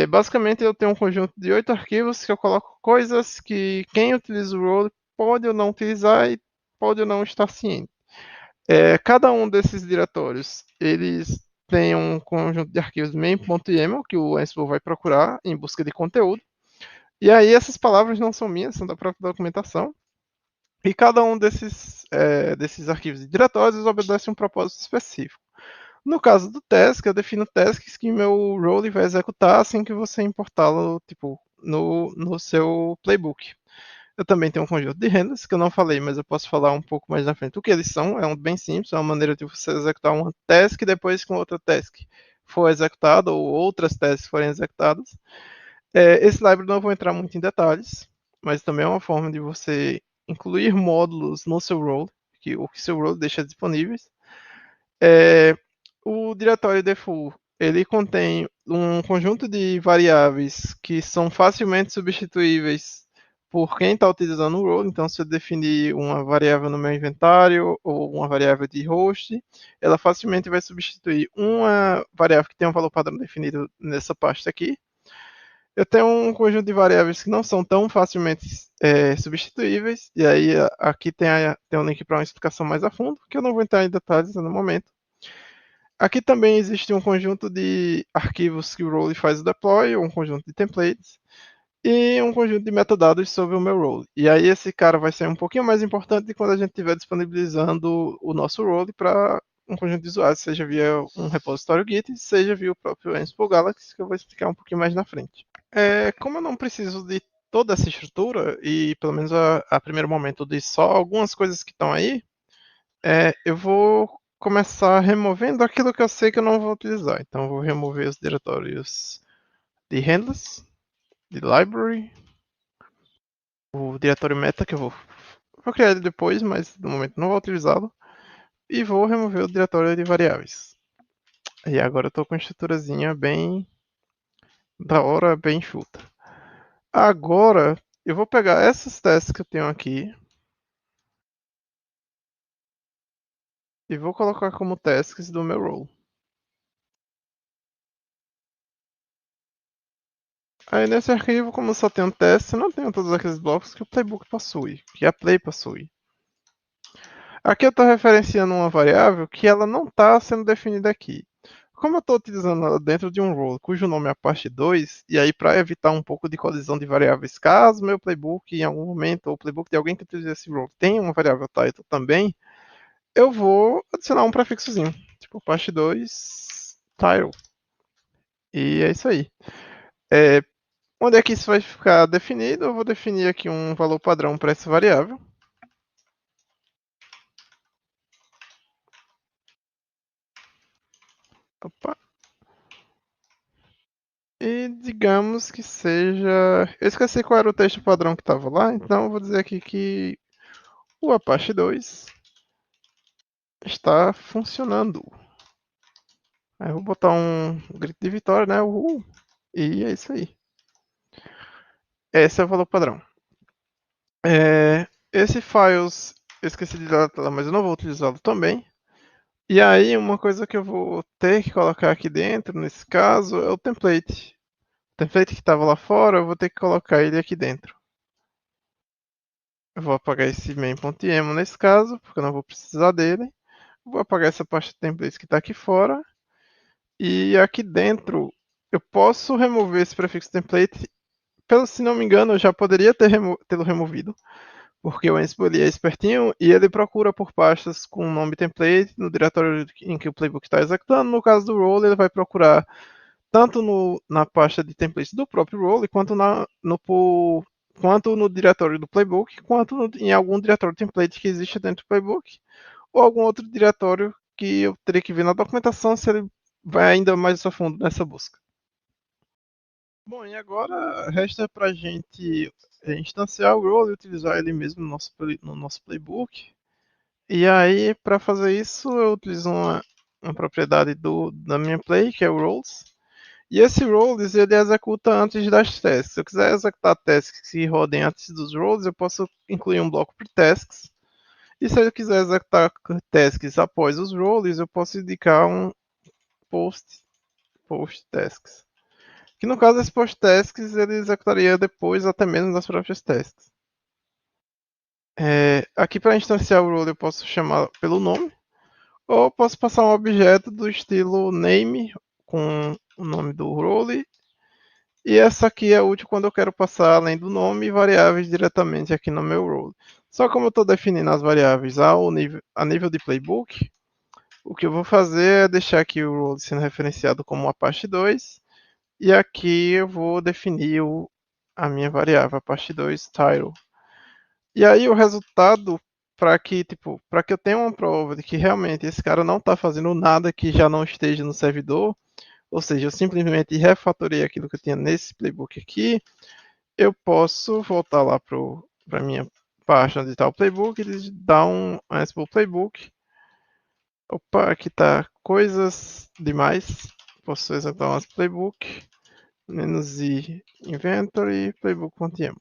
Basicamente, eu tenho um conjunto de 8 arquivos que eu coloco coisas que quem utiliza o role pode ou não utilizar e pode ou não estar ciente. Cada um desses diretórios, eles têm um conjunto de arquivos main.yaml que o Ansible vai procurar em busca de conteúdo. E aí essas palavras não são minhas, são da própria documentação. E cada um desses arquivos e diretórios obedece um propósito específico. No caso do task, eu defino tasks que meu role vai executar assim que você importá-lo tipo, no seu playbook. Eu também tenho um conjunto de handlers que eu não falei, mas eu posso falar um pouco mais na frente. O que eles são é bem simples, é uma maneira de você executar uma task depois que uma outra task for executada ou outras tasks forem executadas. Esse library não vou entrar muito em detalhes, mas também é uma forma de você incluir módulos no seu role, que o que seu role deixa disponíveis. O diretório default ele contém um conjunto de variáveis que são facilmente substituíveis por quem está utilizando o role. Então, se eu definir uma variável no meu inventário ou uma variável de host, ela facilmente vai substituir uma variável que tem um valor padrão definido nessa pasta aqui. Eu tenho um conjunto de variáveis que não são tão facilmente substituíveis, e aí aqui tem um link para uma explicação mais a fundo, que eu não vou entrar em detalhes no momento. Aqui também existe um conjunto de arquivos que o role faz o deploy, um conjunto de templates, e um conjunto de metadados sobre o meu role. E aí esse cara vai ser um pouquinho mais importante quando a gente estiver disponibilizando o nosso role para um conjunto de usuários, seja via um repositório Git, seja via o próprio Ansible Galaxy, que eu vou explicar um pouquinho mais na frente. Como eu não preciso de toda essa estrutura, e pelo menos a primeiro momento de só algumas coisas que estão aí, eu vou começar removendo aquilo que eu sei que eu não vou utilizar. Então eu vou remover os diretórios de handlers, de library, o diretório meta que vou criar ele depois, mas no momento não vou utilizá-lo. E vou remover o diretório de variáveis. E agora eu tô com uma estruturazinha bem da hora, bem enxuta. Agora eu vou pegar essas tasks que eu tenho aqui e vou colocar como tasks do meu role. Aí nesse arquivo, como eu só tenho teste, eu não tenho todos aqueles blocos que o playbook possui, que a play possui. Aqui eu estou referenciando uma variável que ela não está sendo definida aqui. Como eu estou utilizando ela dentro de um role cujo nome é a parte 2, e aí para evitar um pouco de colisão de variáveis, caso meu playbook em algum momento, ou o playbook de alguém que utiliza esse role tenha uma variável title também, eu vou adicionar um prefixozinho, tipo parte 2 title. E é isso aí. É, onde é que isso vai ficar definido? Eu vou definir aqui um valor padrão para essa variável. Opa. E digamos que seja. Eu esqueci qual era o texto padrão que estava lá, então eu vou dizer aqui que o Apache 2 está funcionando. Aí eu vou botar um grito de vitória, né? Uhul. E é isso aí. Esse é o valor padrão. Esse files, eu esqueci de dar lá, mas eu não vou utilizá-lo também. E aí, uma coisa que eu vou ter que colocar aqui dentro, nesse caso, é o template. O template que estava lá fora, eu vou ter que colocar ele aqui dentro. Eu vou apagar esse main.yml nesse caso, porque eu não vou precisar dele. Vou apagar essa parte de templates que está aqui fora. E aqui dentro, eu posso remover esse prefixo template. Se não me engano, eu já poderia tê-lo removido, porque o Ansible ele é espertinho e ele procura por pastas com o nome template no diretório em que o playbook está executando. No caso do role, ele vai procurar tanto na pasta de templates do próprio role, quanto no diretório do playbook, quanto em algum diretório template que existe dentro do playbook, ou algum outro diretório que eu teria que ver na documentação se ele vai ainda mais a fundo nessa busca. Bom, e agora resta para a gente instanciar o role e utilizar ele mesmo no nosso playbook. E aí, para fazer isso, eu utilizo uma propriedade da minha play, que é o roles. E esse roles ele executa antes das tasks. Se eu quiser executar tasks que rodem antes dos roles, eu posso incluir um bloco para tasks. E se eu quiser executar tasks após os roles, eu posso indicar um post, post tasks. Que no caso esse post tasks ele executaria depois até mesmo das próprias tasks. Aqui para instanciar o role eu posso chamar pelo nome, ou posso passar um objeto do estilo name com o nome do role. E essa aqui é útil quando eu quero passar, além do nome, variáveis diretamente aqui no meu role. Só como eu estou definindo as variáveis a nível de playbook, o que eu vou fazer é deixar aqui o role sendo referenciado como Apache 2. E aqui eu vou definir a minha variável, Apache 2 title. E aí o resultado, para que eu tenha uma prova de que realmente esse cara não está fazendo nada que já não esteja no servidor, ou seja, eu simplesmente refatorei aquilo que eu tinha nesse playbook aqui, eu posso voltar lá para a minha página onde está o playbook e dar um Ansible Playbook. Opa, aqui está coisas demais. Posso executar um Ansible Playbook. -i inventory playbook.yml.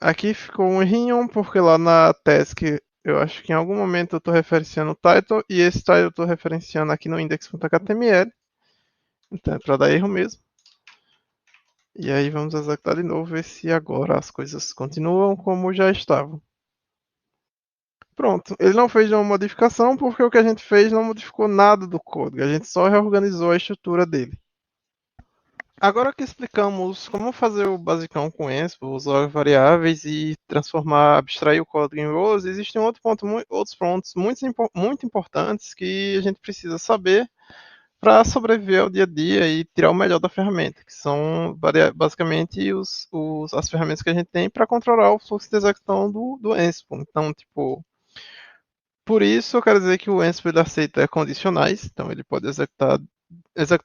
Aqui ficou um errinho, porque lá na task eu acho que em algum momento eu estou referenciando o title e esse title eu estou referenciando aqui no index.html. Então é para dar erro mesmo. E aí vamos executar de novo, ver se agora as coisas continuam como já estavam. Pronto, ele não fez nenhuma modificação porque o que a gente fez não modificou nada do código, a gente só reorganizou a estrutura dele. Agora que explicamos como fazer o basicão com Ansible, usar variáveis e transformar, abstrair o código em rows, existem outros pontos muito importantes que a gente precisa saber para sobreviver ao dia a dia e tirar o melhor da ferramenta, que são basicamente as ferramentas que a gente tem para controlar o fluxo de execução do Ansible. Então, tipo, por isso eu quero dizer que o Ansible aceita condicionais, então ele pode executar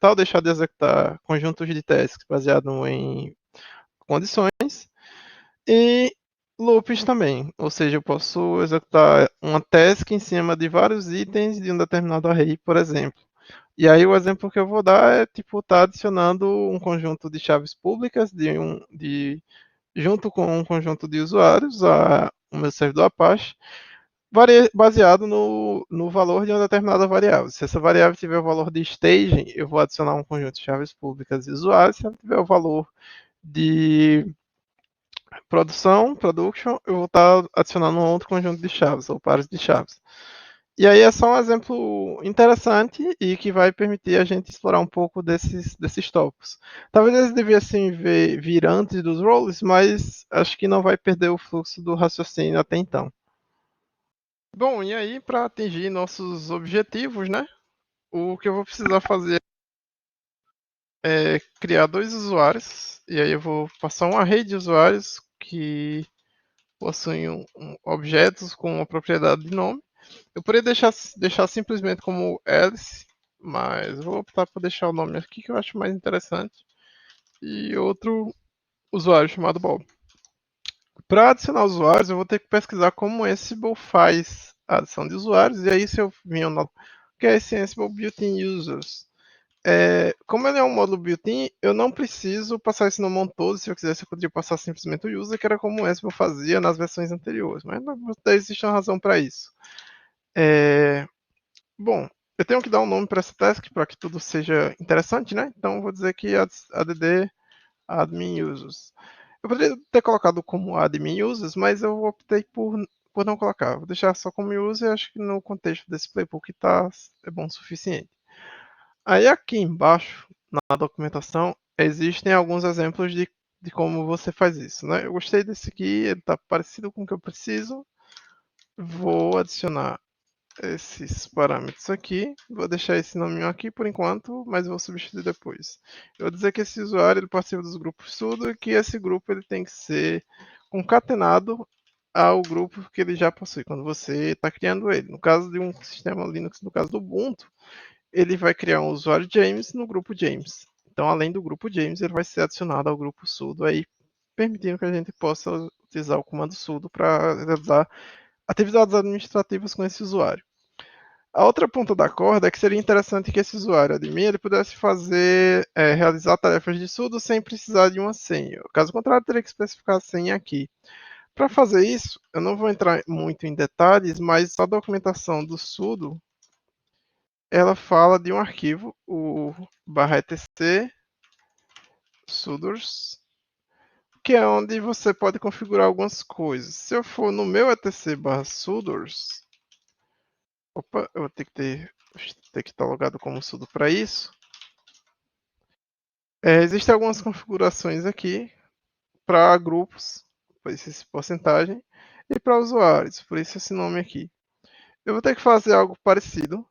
ou deixar de executar conjuntos de tasks baseados em condições. E loops também, ou seja, eu posso executar uma task em cima de vários itens de um determinado array, por exemplo. E aí o exemplo que eu vou dar é tipo tá adicionando um conjunto de chaves públicas junto com um conjunto de usuários a o meu servidor Apache, baseado no valor de uma determinada variável. Se essa variável tiver o valor de staging, eu vou adicionar um conjunto de chaves públicas de usuários. Se ela tiver o valor de production, eu vou estar adicionando um outro conjunto de chaves, ou pares de chaves. E aí é só um exemplo interessante e que vai permitir a gente explorar um pouco desses tópicos. Talvez eles devessem vir antes dos roles, mas acho que não vai perder o fluxo do raciocínio até então. Bom, e aí para atingir nossos objetivos, né? O que eu vou precisar fazer é criar dois usuários, e aí eu vou passar uma rede de usuários que possuem objetos com uma propriedade de nome. Eu poderia deixar simplesmente como Alice, mas eu vou optar por deixar o nome aqui que eu acho mais interessante. E outro usuário chamado Bob. Para adicionar usuários, eu vou ter que pesquisar como Ansible faz a adição de usuários. E aí, se eu vir no que é esse Ansible Built-in Users. Como ele é um módulo built-in, eu não preciso passar esse nome todo. Se eu quisesse, eu poderia passar simplesmente o user, que era como o Ansible fazia nas versões anteriores. Mas não existe uma razão para isso. Bom, eu tenho que dar um nome para essa task para que tudo seja interessante, né? Então, eu vou dizer que add admin users. Eu poderia ter colocado como admin users, mas eu optei por não colocar. Vou deixar só como user, acho que no contexto desse playbook é bom o suficiente. Aí aqui embaixo, na documentação, existem alguns exemplos de como você faz isso, né? Eu gostei desse aqui, ele está parecido com o que eu preciso. Vou adicionar esses parâmetros aqui. Vou deixar esse nome aqui por enquanto, mas vou substituir depois. Eu vou dizer que esse usuário ele participa dos grupos sudo e que esse grupo ele tem que ser concatenado ao grupo que ele já possui, quando você está criando ele. No caso de um sistema Linux, no caso do Ubuntu, ele vai criar um usuário James no grupo James. Então, além do grupo James, ele vai ser adicionado ao grupo sudo, aí permitindo que a gente possa utilizar o comando sudo para realizar atividades administrativas com esse usuário. A outra ponta da corda é que seria interessante que esse usuário admin ele pudesse realizar tarefas de sudo sem precisar de uma senha. Caso contrário, teria que especificar a senha aqui. Para fazer isso, eu não vou entrar muito em detalhes, mas a documentação do sudo ela fala de um arquivo, o /etc sudors, que é onde você pode configurar algumas coisas. Se eu for no meu etc/sudors, opa, eu vou ter que estar logado como sudo para isso. Existem algumas configurações aqui para grupos, por isso essa porcentagem, e para usuários, por isso esse nome aqui. Eu vou ter que fazer algo parecido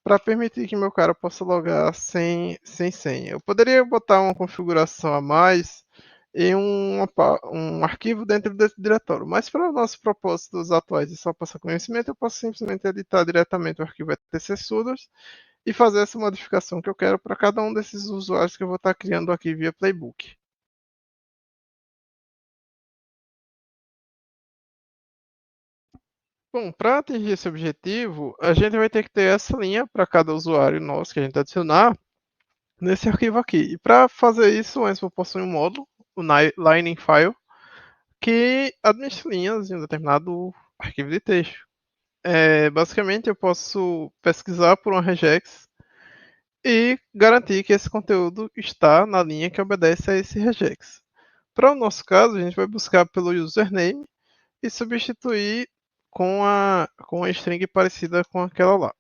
para permitir que meu cara possa logar sem senha. Eu poderia botar uma configuração a mais em um arquivo dentro desse diretório, mas para os nossos propósitos atuais de só passar conhecimento, eu posso simplesmente editar diretamente o arquivo etc-sudos e fazer essa modificação que eu quero para cada um desses usuários que eu vou estar criando aqui via Playbook. Bom, para atingir esse objetivo, a gente vai ter que ter essa linha para cada usuário nosso que a gente adicionar nesse arquivo aqui. E para fazer isso, o Ansible possui um módulo, o Lining File, que administra linhas em um determinado arquivo de texto. Basicamente, eu posso pesquisar por uma regex e garantir que esse conteúdo está na linha que obedece a esse regex. Para o nosso caso, a gente vai buscar pelo username e substituir com a string parecida com aquela lá.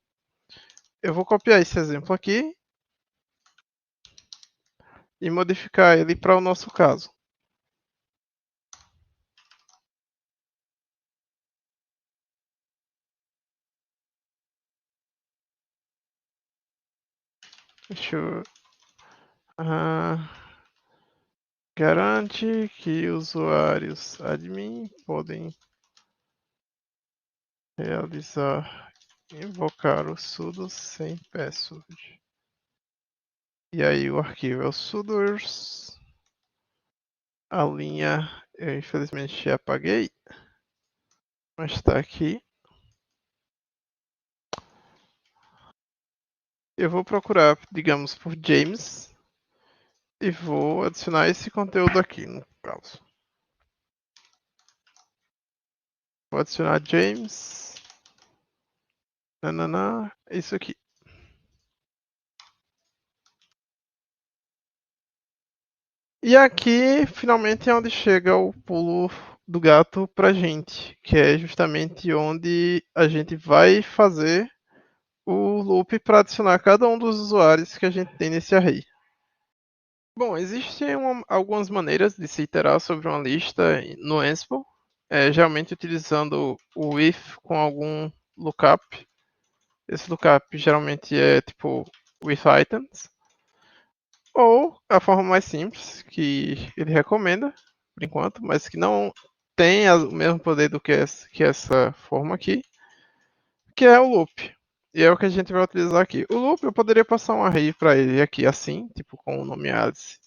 Eu vou copiar esse exemplo aqui e modificar ele para o nosso caso. Deixa eu... garante que usuários admin podem realizar invocar o sudo sem password. E aí o arquivo é o sudoers. A linha eu infelizmente apaguei. Mas está aqui. Eu vou procurar, digamos, por James e vou adicionar esse conteúdo aqui, no caso. Vou adicionar James. Nananã, isso aqui. E aqui, finalmente, é onde chega o pulo do gato pra gente, que é justamente onde a gente vai fazer o loop para adicionar cada um dos usuários que a gente tem nesse array. Bom, existem algumas maneiras de se iterar sobre uma lista no Ansible, geralmente utilizando o if com algum lookup. Esse lookup geralmente é tipo with items. Ou a forma mais simples que ele recomenda, por enquanto, mas que não tem o mesmo poder do que essa forma aqui, que é o loop. E é o que a gente vai utilizar aqui. O loop eu poderia passar um array para ele aqui assim, tipo com o nome Alice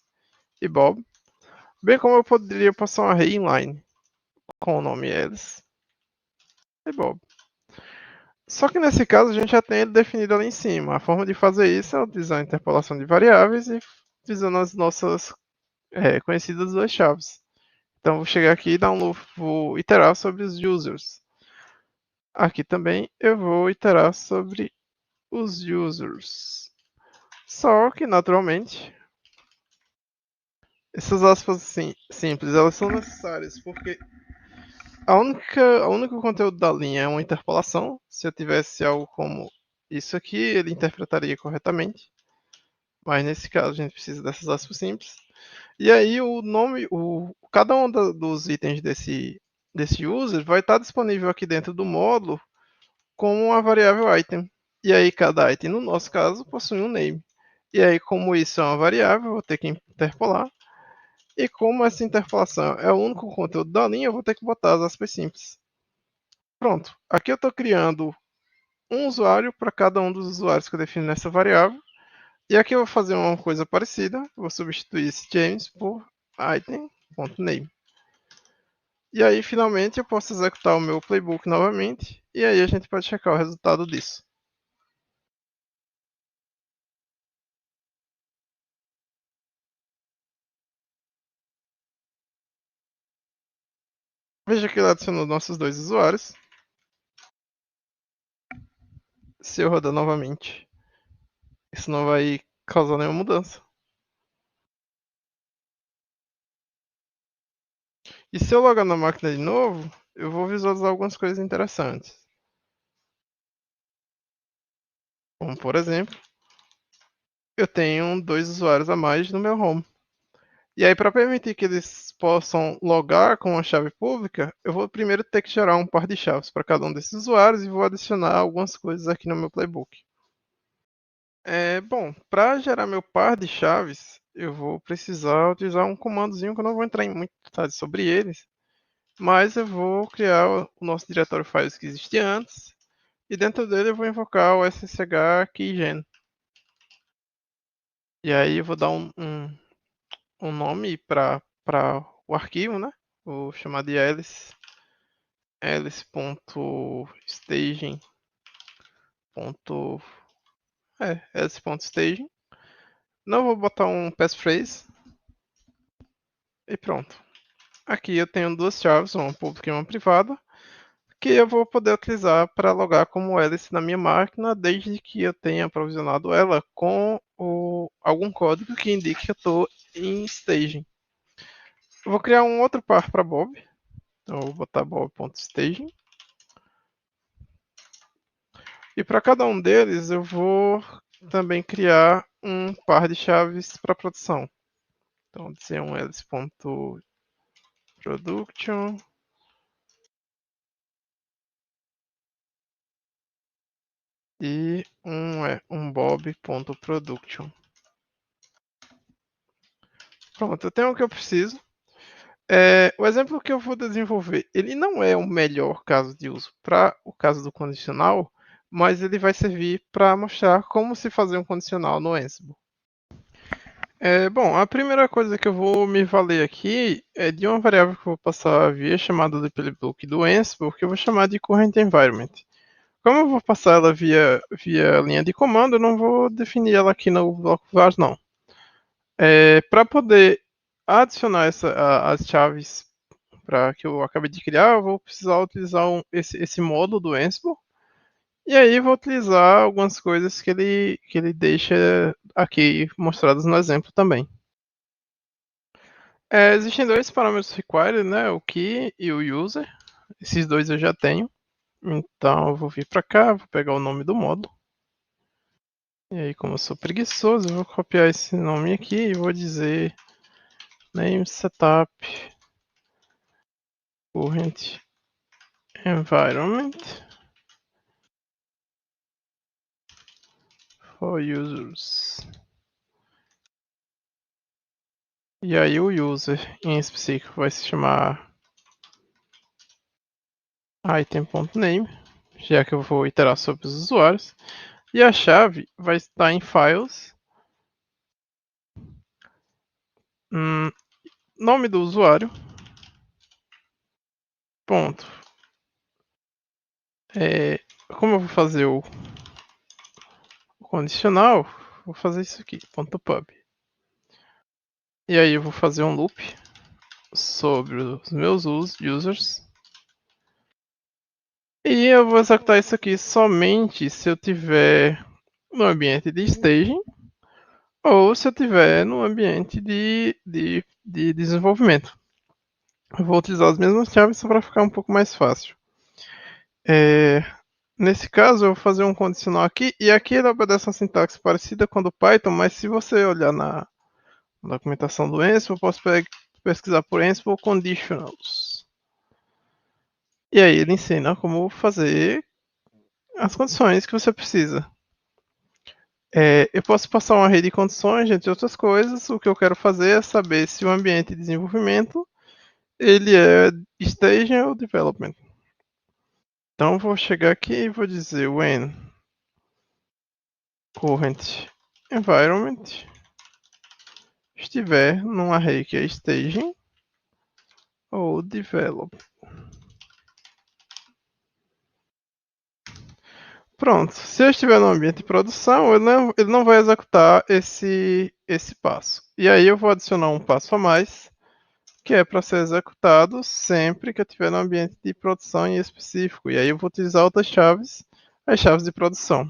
e Bob, bem como eu poderia passar um array inline com o nome Alice e Bob. Só que nesse caso a gente já tem ele definido ali em cima. A forma de fazer isso é utilizar a interpolação de variáveis e utilizando as nossas conhecidas duas chaves. Então vou chegar aqui e vou iterar sobre os users. Aqui também eu vou iterar sobre os users. Só que naturalmente essas aspas assim, simples, elas são necessárias porque o único conteúdo da linha é uma interpolação. Se eu tivesse algo como isso aqui, ele interpretaria corretamente. Mas nesse caso a gente precisa dessas aspas simples. E aí o nome, cada um dos itens desse user vai estar disponível aqui dentro do módulo como uma variável item. E aí cada item, no nosso caso, possui um name. E aí, como isso é uma variável, eu vou ter que interpolar. E como essa interpolação é o único conteúdo da linha, eu vou ter que botar as aspas simples. Pronto. Aqui eu estou criando um usuário para cada um dos usuários que eu defino nessa variável. E aqui eu vou fazer uma coisa parecida. Vou substituir esse James por item.name. E aí, finalmente, eu posso executar o meu playbook novamente. E aí a gente pode checar o resultado disso. Veja que ele adicionou nossos dois usuários. Se eu rodar novamente, isso não vai causar nenhuma mudança. E se eu logar na máquina de novo, eu vou visualizar algumas coisas interessantes. Como, por exemplo, eu tenho dois usuários a mais no meu home. E aí, para permitir que eles possam logar com a chave pública, eu vou primeiro ter que gerar um par de chaves para cada um desses usuários e vou adicionar algumas coisas aqui no meu playbook. Bom, para gerar meu par de chaves, eu vou precisar utilizar um comandozinho que eu não vou entrar em muito detalhes sobre eles, mas eu vou criar o nosso diretório files que existia antes e dentro dele eu vou invocar o ssh keygen. E aí eu vou dar um nome para o arquivo, né? Vou chamar de alice.staging. Alice.staging. Não vou botar um passphrase e pronto. Aqui eu tenho duas chaves, uma pública e uma privada, que eu vou poder utilizar para logar como Alice na minha máquina, desde que eu tenha aprovisionado ela com algum código que indique que eu estou em staging. Eu vou criar um outro par para Bob. Então eu vou botar bob.staging. E para cada um deles eu vou também criar um par de chaves para produção. Então, dizer um alice.production e um bob.production. Pronto, eu tenho o que eu preciso. O exemplo que eu vou desenvolver, ele não é o melhor caso de uso para o caso do condicional, mas ele vai servir para mostrar como se fazer um condicional no Ansible. Bom, a primeira coisa que eu vou me valer aqui é de uma variável que eu vou passar via chamada do playbook do Ansible, que eu vou chamar de current environment. Como eu vou passar ela via linha de comando, eu não vou definir ela aqui no bloco var, não. Para poder adicionar as chaves que eu acabei de criar, eu vou precisar utilizar esse módulo do Ansible. E aí vou utilizar algumas coisas que ele deixa aqui mostradas no exemplo também. Existem dois parâmetros required, né? O key e o user. Esses dois eu já tenho. Então eu vou vir para cá, vou pegar o nome do módulo. E aí, como eu sou preguiçoso, eu vou copiar esse nome aqui e vou dizer name setup current environment for users. E aí o user em específico vai se chamar item.name, já que eu vou iterar sobre os usuários. E a chave vai estar em files, nome do usuário, ponto. Como eu vou fazer o condicional, vou fazer isso aqui, ponto .pub. E aí eu vou fazer um loop sobre os meus users. E eu vou executar isso aqui somente se eu tiver no ambiente de staging ou se eu tiver no ambiente de desenvolvimento. Eu vou utilizar as mesmas chaves só para ficar um pouco mais fácil. Nesse caso, eu vou fazer um condicional aqui, e aqui ele obedece uma sintaxe parecida com a do Python, mas se você olhar na documentação do Ansible, eu posso pesquisar por Ansible Conditionals. E aí ele ensina como fazer as condições que você precisa. Eu posso passar uma rede de condições, entre outras coisas. O que eu quero fazer é saber se o ambiente de desenvolvimento ele é staging ou development. Então vou chegar aqui e vou dizer when current environment estiver num array que é staging ou develop. Pronto, se eu estiver no ambiente de produção, ele não vai executar esse passo. E aí eu vou adicionar um passo a mais, que é para ser executado sempre que eu estiver no ambiente de produção em específico. E aí eu vou utilizar outras chaves, as chaves de produção.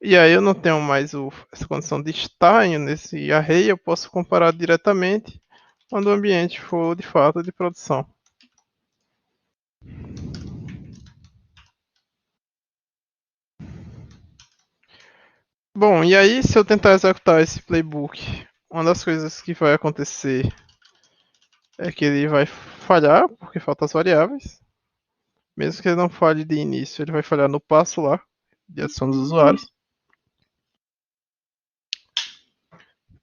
E aí eu não tenho mais essa condição de estar nesse array, eu posso comparar diretamente quando o ambiente for de fato de produção. Bom, e aí se eu tentar executar esse playbook, uma das coisas que vai acontecer é que ele vai falhar, porque faltam as variáveis. Mesmo que ele não falhe de início, ele vai falhar no passo lá, de adição dos usuários.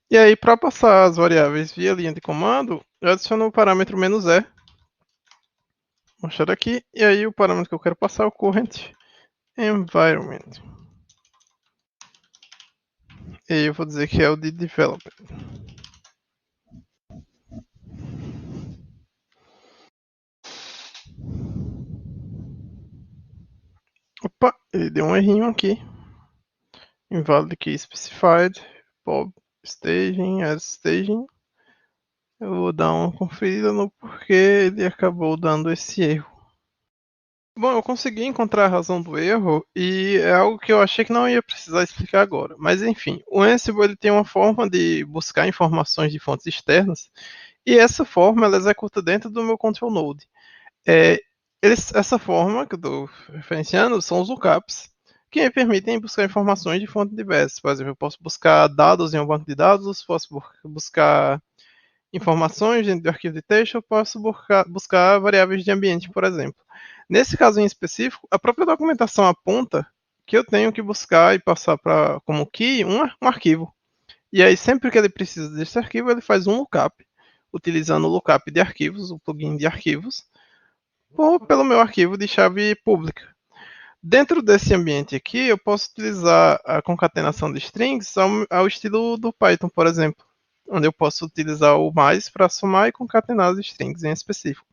E aí, para passar as variáveis via linha de comando, eu adiciono o parâmetro "-e", vou achar aqui, e aí o parâmetro que eu quero passar é o current environment. E aí eu vou dizer que é o de developer. Opa, ele deu um errinho aqui. Invalid key specified, Bob staging, as staging. Eu vou dar uma conferida no porquê ele acabou dando esse erro. Bom, eu consegui encontrar a razão do erro e é algo que eu achei que não ia precisar explicar agora. Mas enfim, o Ansible ele tem uma forma de buscar informações de fontes externas e essa forma ela executa dentro do meu control node. É, essa forma que eu estou referenciando são os lookups que me permitem buscar informações de fontes diversas. Por exemplo, eu posso buscar dados em um banco de dados, posso buscar informações dentro do arquivo de texto, eu posso buscar variáveis de ambiente, por exemplo. Nesse caso em específico, a própria documentação aponta que eu tenho que buscar e passar como key um arquivo. E aí, sempre que ele precisa desse arquivo, ele faz um lookup, utilizando o lookup de arquivos, o plugin de arquivos, ou pelo meu arquivo de chave pública. Dentro desse ambiente aqui, eu posso utilizar a concatenação de strings ao estilo do Python, por exemplo, onde eu posso utilizar o mais para somar e concatenar as strings em específico.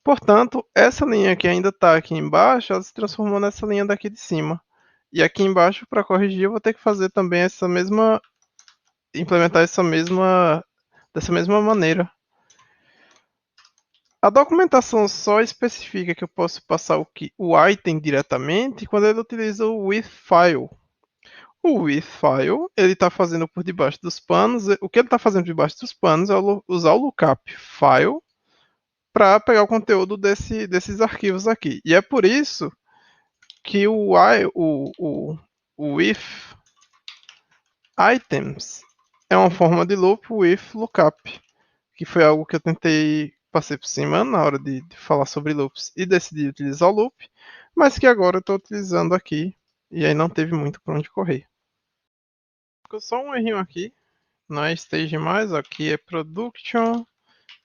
Portanto, essa linha que ainda está aqui embaixo, ela se transformou nessa linha daqui de cima. E aqui embaixo, para corrigir, eu vou ter que fazer também implementar dessa mesma maneira. A documentação só especifica que eu posso passar o item diretamente quando ele utiliza o with_file. O with_file, ele está fazendo por debaixo dos panos. O que ele está fazendo por debaixo dos panos é usar o lookup file para pegar o conteúdo desses arquivos aqui. E é por isso que o with items é uma forma de loop with lookup, que foi algo que eu passei por cima na hora de falar sobre loops e decidi utilizar o loop, mas que agora eu estou utilizando aqui e aí não teve muito por onde correr. Ficou só um errinho aqui, não é stage mais, aqui é production,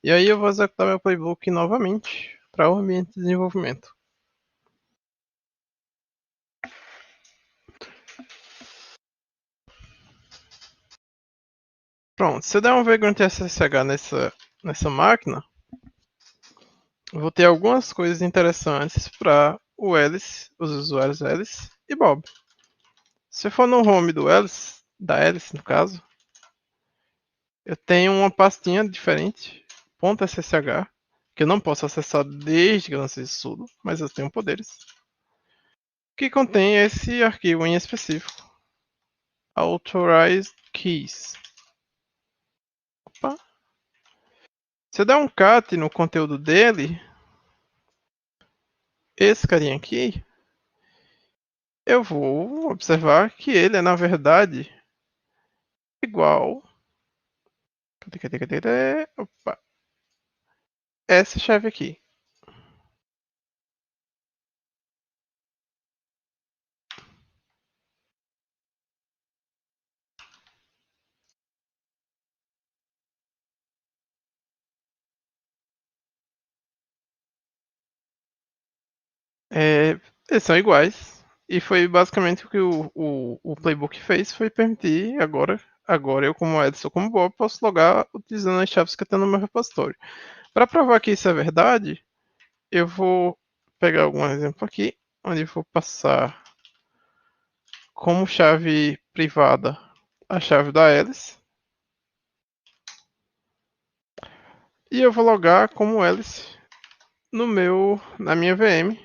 e aí eu vou executar meu playbook novamente para o ambiente de desenvolvimento. Pronto, se eu der um vagrant SSH nessa máquina, eu vou ter algumas coisas interessantes para o Alice, os usuários Alice e Bob. Se eu for no home do Alice, da Alice no caso, eu tenho uma pastinha diferente, .ssh, que eu não posso acessar desde que eu lancei isso tudo, mas eu tenho poderes, que contém esse arquivo em específico, authorized keys. Opa. Se eu der um cat no conteúdo dele, esse carinha aqui, eu vou observar que ele é, na verdade, igual. Opa. Essa chave aqui. Eles são iguais. E foi basicamente o que o playbook fez, foi permitir agora eu como Edson, como Bob, posso logar utilizando as chaves que eu tenho no meu repositório. Para provar que isso é verdade, eu vou pegar algum exemplo aqui, onde eu vou passar como chave privada a chave da Alice. E eu vou logar como Alice na minha VM,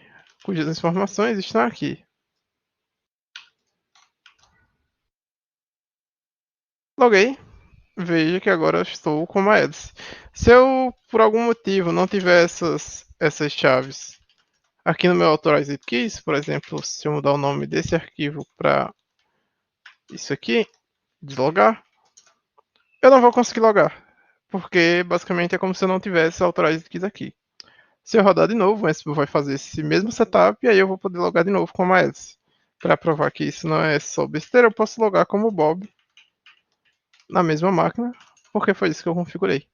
cujas informações estão aqui. Loguei. Veja que agora eu estou com a Alice. Se eu, por algum motivo, não tiver essas chaves aqui no meu Authorized Keys, por exemplo, se eu mudar o nome desse arquivo para isso aqui, deslogar, eu não vou conseguir logar, porque basicamente é como se eu não tivesse Authorized Keys aqui. Se eu rodar de novo, o Ansible vai fazer esse mesmo setup e aí eu vou poder logar de novo com a Alice. Para provar que isso não é só besteira, eu posso logar como Bob na mesma máquina, porque foi isso que eu configurei.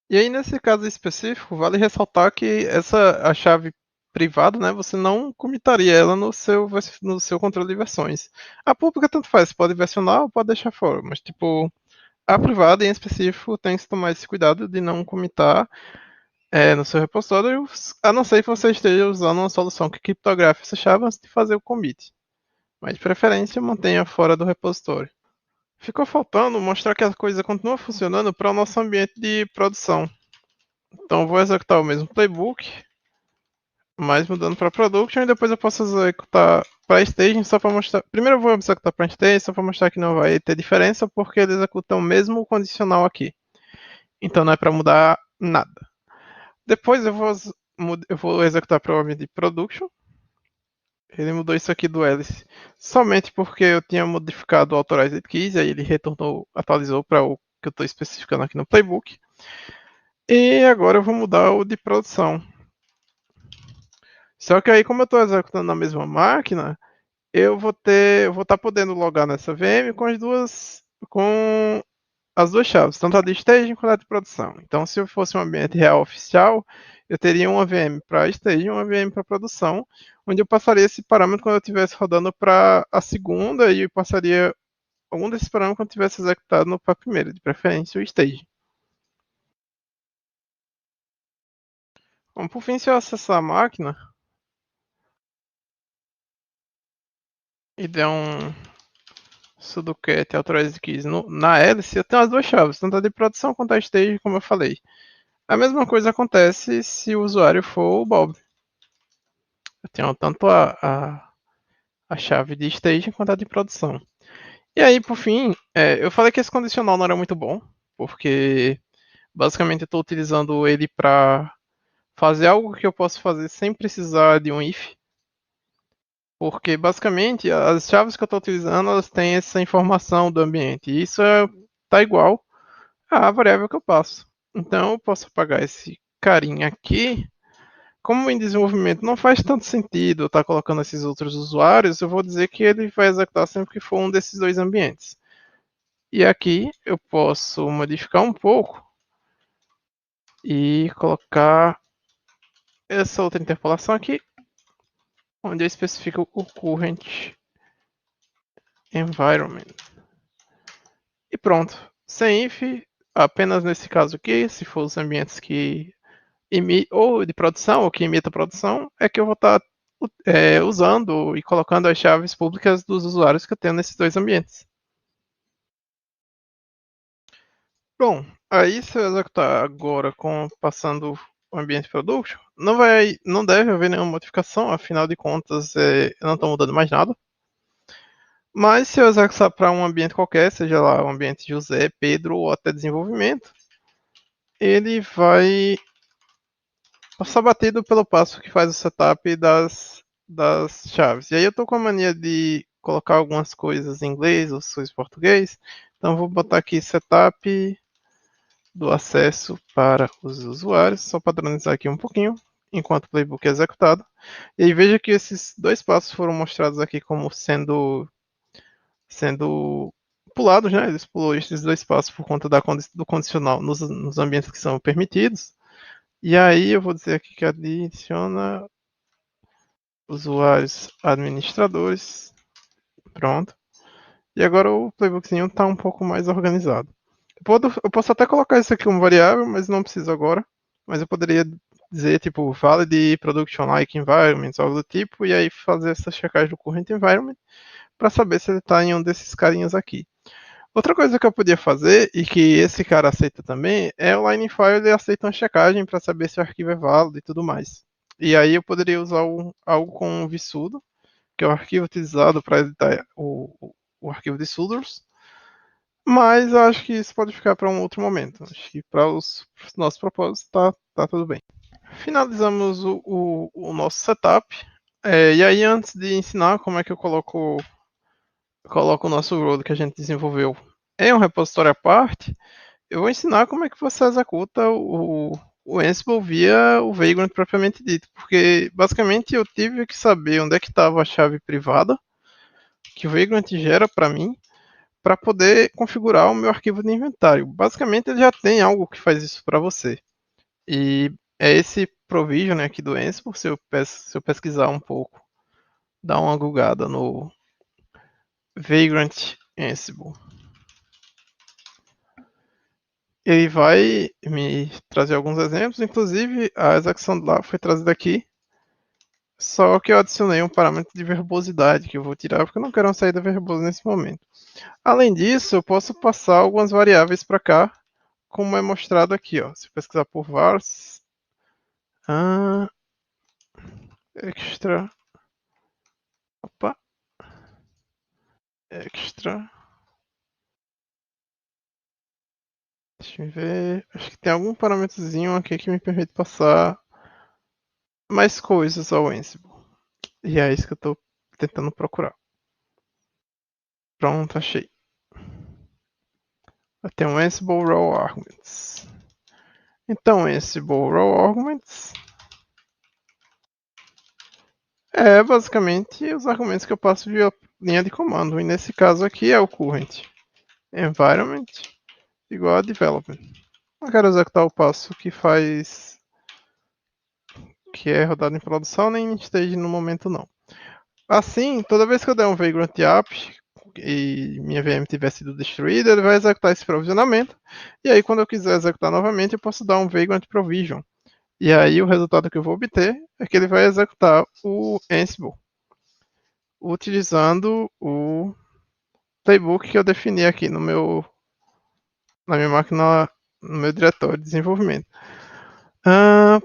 E aí, nesse caso específico, vale ressaltar que a chave privada, né, você não comitaria ela no seu controle de versões. A pública tanto faz, você pode versionar ou pode deixar fora, mas tipo, a privada em específico tem que tomar esse cuidado de não comitar no seu repositório, a não ser que você esteja usando uma solução que criptografe essa chave antes de fazer o commit. Mas de preferência, mantenha fora do repositório. Ficou faltando mostrar que a coisa continua funcionando para o nosso ambiente de produção. Então vou executar o mesmo playbook, mas mudando para production e depois eu posso executar para staging só para mostrar. Primeiro eu vou executar para staging só para mostrar que não vai ter diferença porque ele executa o mesmo condicional aqui. Então não é para mudar nada. Depois eu vou executar para o ambiente de production. Ele mudou isso aqui do Alice somente porque eu tinha modificado o Authorized Keys, aí ele retornou, atualizou para o que eu estou especificando aqui no playbook. E agora eu vou mudar o de produção. Só que aí, como eu estou executando na mesma máquina, eu vou estar podendo logar nessa VM com as duas chaves, tanto a de staging quanto a de produção. Então, se eu fosse um ambiente real oficial, eu teria uma VM para staging e uma VM para produção, onde eu passaria esse parâmetro quando eu estivesse rodando para a segunda e eu passaria algum desses parâmetros quando tivesse executado para a primeira, de preferência o staging. Bom, por fim, se eu acessar a máquina e der um sudocat authorize keys na hélice, eu tenho as duas chaves, tanto a de produção quanto a staging, como eu falei. A mesma coisa acontece se o usuário for o Bob. Eu tenho tanto a chave de staging quanto a de produção. E aí, por fim, eu falei que esse condicional não era muito bom, porque basicamente eu estou utilizando ele para fazer algo que eu posso fazer sem precisar de um if. Porque basicamente as chaves que eu estou utilizando elas têm essa informação do ambiente. E isso tá igual à variável que eu passo. Então eu posso apagar esse carinha aqui. Como em desenvolvimento não faz tanto sentido eu estar colocando esses outros usuários, eu vou dizer que ele vai executar sempre que for um desses dois ambientes. E aqui eu posso modificar um pouco e colocar essa outra interpolação aqui, onde eu especifico o current environment. E pronto. Sem if, apenas nesse caso aqui, se for os ambientes que ou de produção ou que imita produção, é que eu vou estar usando e colocando as chaves públicas dos usuários que eu tenho nesses dois ambientes. Bom, aí se eu executar agora passando o ambiente production, não deve haver nenhuma modificação, afinal de contas eu não estou mudando mais nada. Mas se eu executar para um ambiente qualquer, seja lá um ambiente José, Pedro ou até desenvolvimento, ele vai passar batido pelo passo que faz o setup das chaves. E aí eu tô com a mania de colocar algumas coisas em inglês, ou coisas em português. Então vou botar aqui setup do acesso para os usuários, só padronizar aqui um pouquinho, enquanto o playbook é executado. E aí veja que esses dois passos foram mostrados aqui como sendo pulados, né? Eles pulou esses dois passos por conta do condicional nos ambientes que são permitidos. E aí eu vou dizer aqui que adiciona usuários administradores. Pronto. E agora o playbookzinho está um pouco mais organizado. Eu posso até colocar isso aqui como variável, mas não preciso agora. Mas eu poderia dizer, tipo, valid production like environment, algo do tipo, e aí fazer essa checagem do current environment para saber se ele está em um desses carinhas aqui. Outra coisa que eu podia fazer, e que esse cara aceita também, é o Linefile ele aceita uma checagem para saber se o arquivo é válido e tudo mais. E aí eu poderia usar algo com o vsudo, que é o arquivo utilizado para editar o arquivo de sudos, mas eu acho que isso pode ficar para um outro momento. Acho que para os nossos propósitos tá tudo bem. Finalizamos o nosso setup. E aí antes de ensinar como é que eu coloco o nosso role que a gente desenvolveu em um repositório à parte, eu vou ensinar como é que você executa o Ansible via o Vagrant propriamente dito, porque basicamente eu tive que saber onde é que estava a chave privada que o Vagrant gera para mim, para poder configurar o meu arquivo de inventário. Basicamente ele já tem algo que faz isso para você. E é esse provision aqui do Ansible, se eu pesquisar um pouco, dar uma googada no Vagrant Ansible. Ele vai me trazer alguns exemplos, inclusive a execução lá foi trazida aqui, só que eu adicionei um parâmetro de verbosidade que eu vou tirar porque eu não quero uma saída verbosa nesse momento. Além disso, eu posso passar algumas variáveis para cá, como é mostrado aqui. Ó. Se eu pesquisar por vars, extra, opa, extra, deixa eu ver, acho que tem algum parâmetrozinho aqui que me permite passar mais coisas ao Ansible. E é isso que eu estou tentando procurar. Pronto, achei. Eu tenho um Ansible Raw Arguments. Então, Ansible Raw Arguments é basicamente os argumentos que eu passo via linha de comando. E nesse caso aqui é o current environment igual a development. Eu quero executar o passo que faz que é rodado em produção, nem em stage no momento não. Assim, toda vez que eu der um vagrant app e minha VM tiver sido destruída, ele vai executar esse provisionamento. E aí, quando eu quiser executar novamente, eu posso dar um vagrant provision. E aí, o resultado que eu vou obter é que ele vai executar o Ansible, utilizando o playbook que eu defini aqui na minha máquina, no meu diretório de desenvolvimento.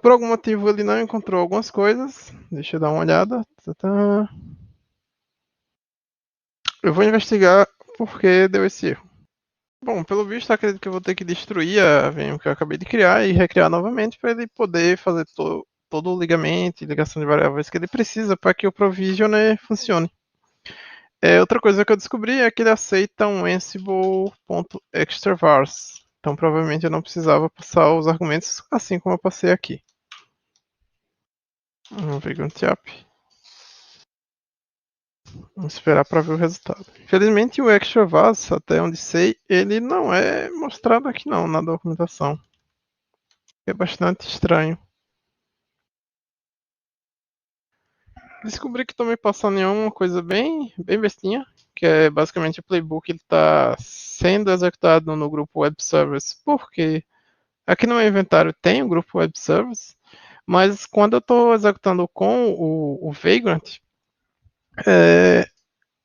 Por algum motivo ele não encontrou algumas coisas. Deixa eu dar uma olhada. Eu vou investigar por que deu esse erro. Bom, pelo visto, acredito que eu vou ter que destruir a VM que eu acabei de criar e recriar novamente para ele poder fazer todo o ligamento e ligação de variáveis que ele precisa para que o Provisioner funcione. Outra coisa que eu descobri é que ele aceita um Ansible.extravars. Então provavelmente eu não precisava passar os argumentos assim como eu passei aqui. Vamos ver o app. Vamos esperar para ver o resultado. Infelizmente o extravars, até onde sei, ele não é mostrado aqui não na documentação. É bastante estranho. Descobri que estou me passando em uma coisa bem bestinha, que é basicamente o playbook está sendo executado no grupo Web Service, porque aqui no meu inventário tem o grupo Web Service, mas quando eu estou executando com o Vagrant,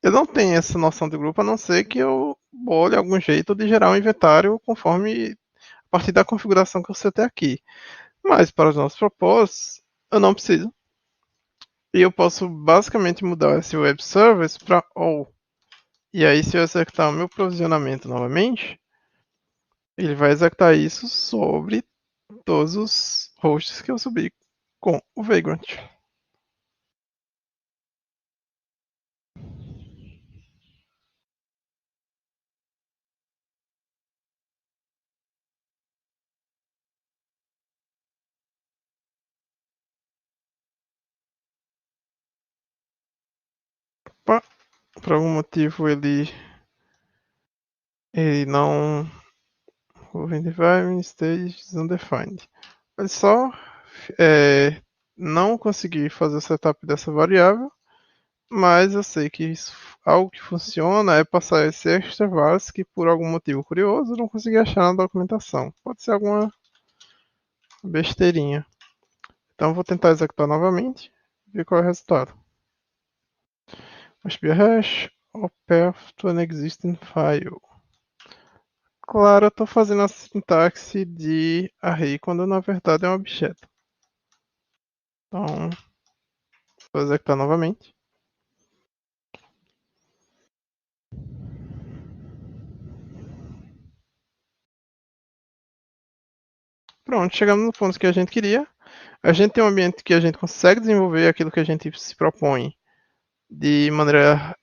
eu não tenho essa noção de grupo, a não ser que eu bolhe algum jeito de gerar um inventário conforme a partir da configuração que eu setei aqui. Mas para os nossos propósitos, eu não preciso. E eu posso basicamente mudar esse web service para all. E aí, se eu executar o meu provisionamento novamente, ele vai executar isso sobre todos os hosts que eu subi com o Vagrant. Opa, por algum motivo ele não. Moving environment stage undefined. Ele só não consegui fazer o setup dessa variável, mas eu sei que algo que funciona é passar esse extra vars que por algum motivo curioso eu não consegui achar na documentação. Pode ser alguma besteirinha. Então vou tentar executar novamente e ver qual é o resultado. Must be a hash or path to an existing file. Claro, eu estou fazendo a sintaxe de array quando na verdade é um objeto. Então, vou executar novamente. Pronto, chegamos no ponto que a gente queria. A gente tem um ambiente que a gente consegue desenvolver aquilo que a gente se propõe de maneira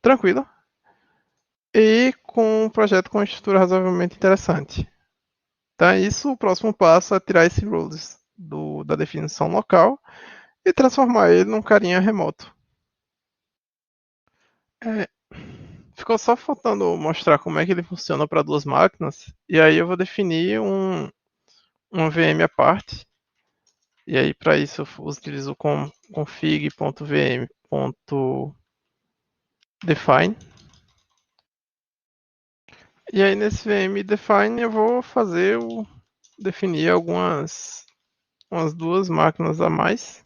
tranquila e com um projeto com uma estrutura razoavelmente interessante. Então é isso, o próximo passo é tirar esse roles da definição local e transformar ele num carinha remoto. É, ficou só faltando mostrar como é que ele funciona para duas máquinas, e aí eu vou definir uma VM à parte. E aí, para isso, eu utilizo config.vm.define. E aí, nesse VM define, eu vou definir umas duas máquinas a mais.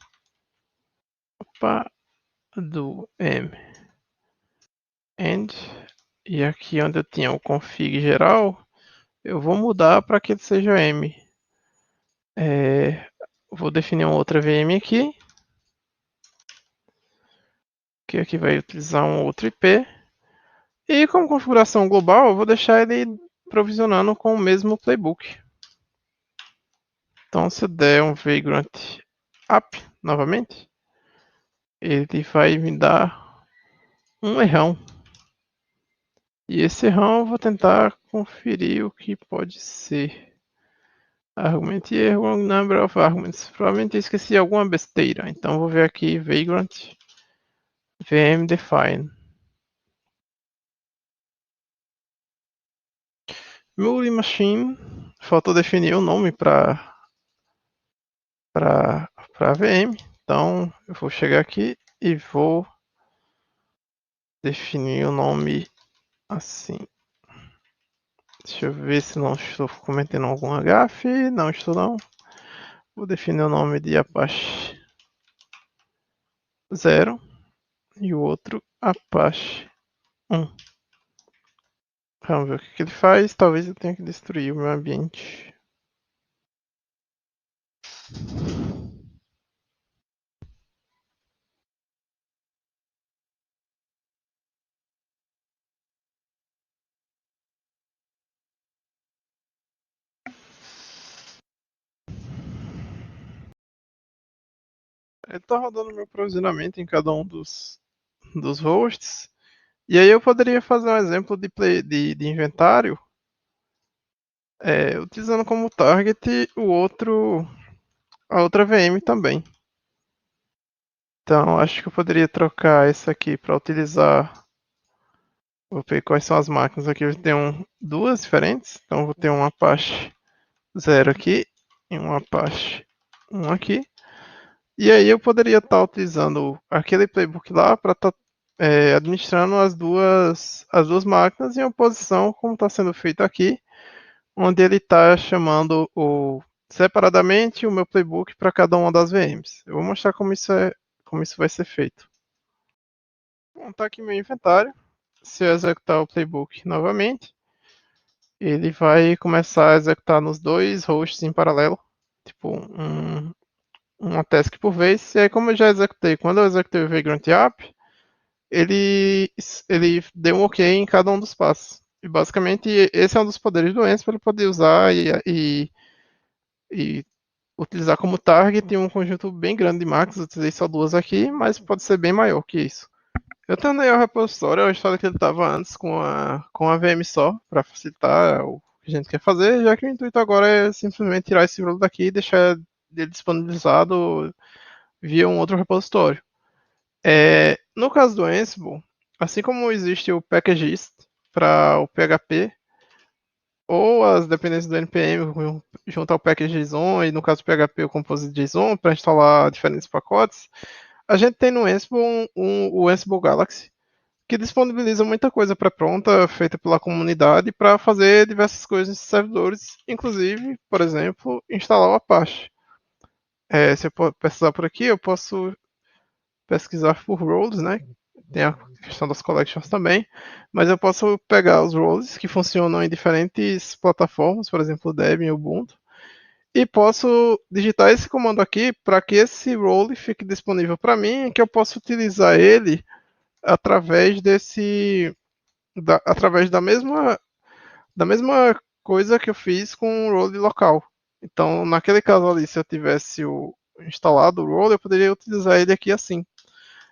Opa, do M. End. E aqui onde eu tinha o config geral, eu vou mudar para que ele seja M. Vou definir uma outra VM aqui, que aqui vai utilizar um outro IP. E como configuração global, eu vou deixar ele provisionando com o mesmo playbook. Então, se eu der um vagrant app novamente, ele vai me dar um errão. E esse errão eu vou tentar conferir o que pode ser. Argument here, wrong number of arguments. Provavelmente eu esqueci alguma besteira. Então vou ver aqui vagrant vm define. Multi machine. Faltou definir o nome para para VM. Então eu vou chegar aqui e vou definir o nome assim. Deixa eu ver se não estou cometendo algum gafe. Não estou não. Vou definir o nome de Apache 0 e o outro Apache 1. Vamos ver o que ele faz. Talvez eu tenha que destruir o meu ambiente. Ele está rodando meu provisionamento em cada um dos hosts. E aí eu poderia fazer um exemplo de inventário utilizando como target a outra VM também. Então acho que eu poderia trocar essa aqui para utilizar. Vou ver quais são as máquinas aqui. Eu tenho duas diferentes. Então vou ter um Apache 0 aqui e um Apache 1 aqui. E aí eu poderia estar utilizando aquele playbook lá para estar administrando as duas máquinas em oposição, como está sendo feito aqui, onde ele está chamando separadamente o meu playbook para cada uma das VMs. Eu vou mostrar como isso vai ser feito. Vou montar aqui meu inventário. Se eu executar o playbook novamente, ele vai começar a executar nos dois hosts em paralelo, tipo uma task por vez. E aí, como eu já executei, quando eu executei o Vagrant App, ele deu um OK em cada um dos passos. E basicamente esse é um dos poderes do Ansible para ele poder usar e utilizar como target em um conjunto bem grande de máquinas. Eu utilizei só duas aqui, mas pode ser bem maior que isso. Eu tornei o repositório, a história que ele estava antes com a VM só, para facilitar o que a gente quer fazer, já que o intuito agora é simplesmente tirar esse rolo daqui e deixar ele disponibilizado via um outro repositório. No caso do Ansible, assim como existe o packagist para o PHP, ou as dependências do NPM junto ao package.json, e no caso do PHP o composite.json para instalar diferentes pacotes, a gente tem no Ansible o Ansible Galaxy, que disponibiliza muita coisa pré-pronta, feita pela comunidade, para fazer diversas coisas nesses servidores, inclusive, por exemplo, instalar o Apache. Se eu pesquisar por aqui, eu posso pesquisar por roles, né? Tem a questão das collections também, mas eu posso pegar os roles que funcionam em diferentes plataformas, por exemplo, Debian e Ubuntu, e posso digitar esse comando aqui para que esse role fique disponível para mim, e que eu possa utilizar ele através através da mesma coisa que eu fiz com o role local. Então, naquele caso ali, se eu tivesse instalado o role, eu poderia utilizar ele aqui assim.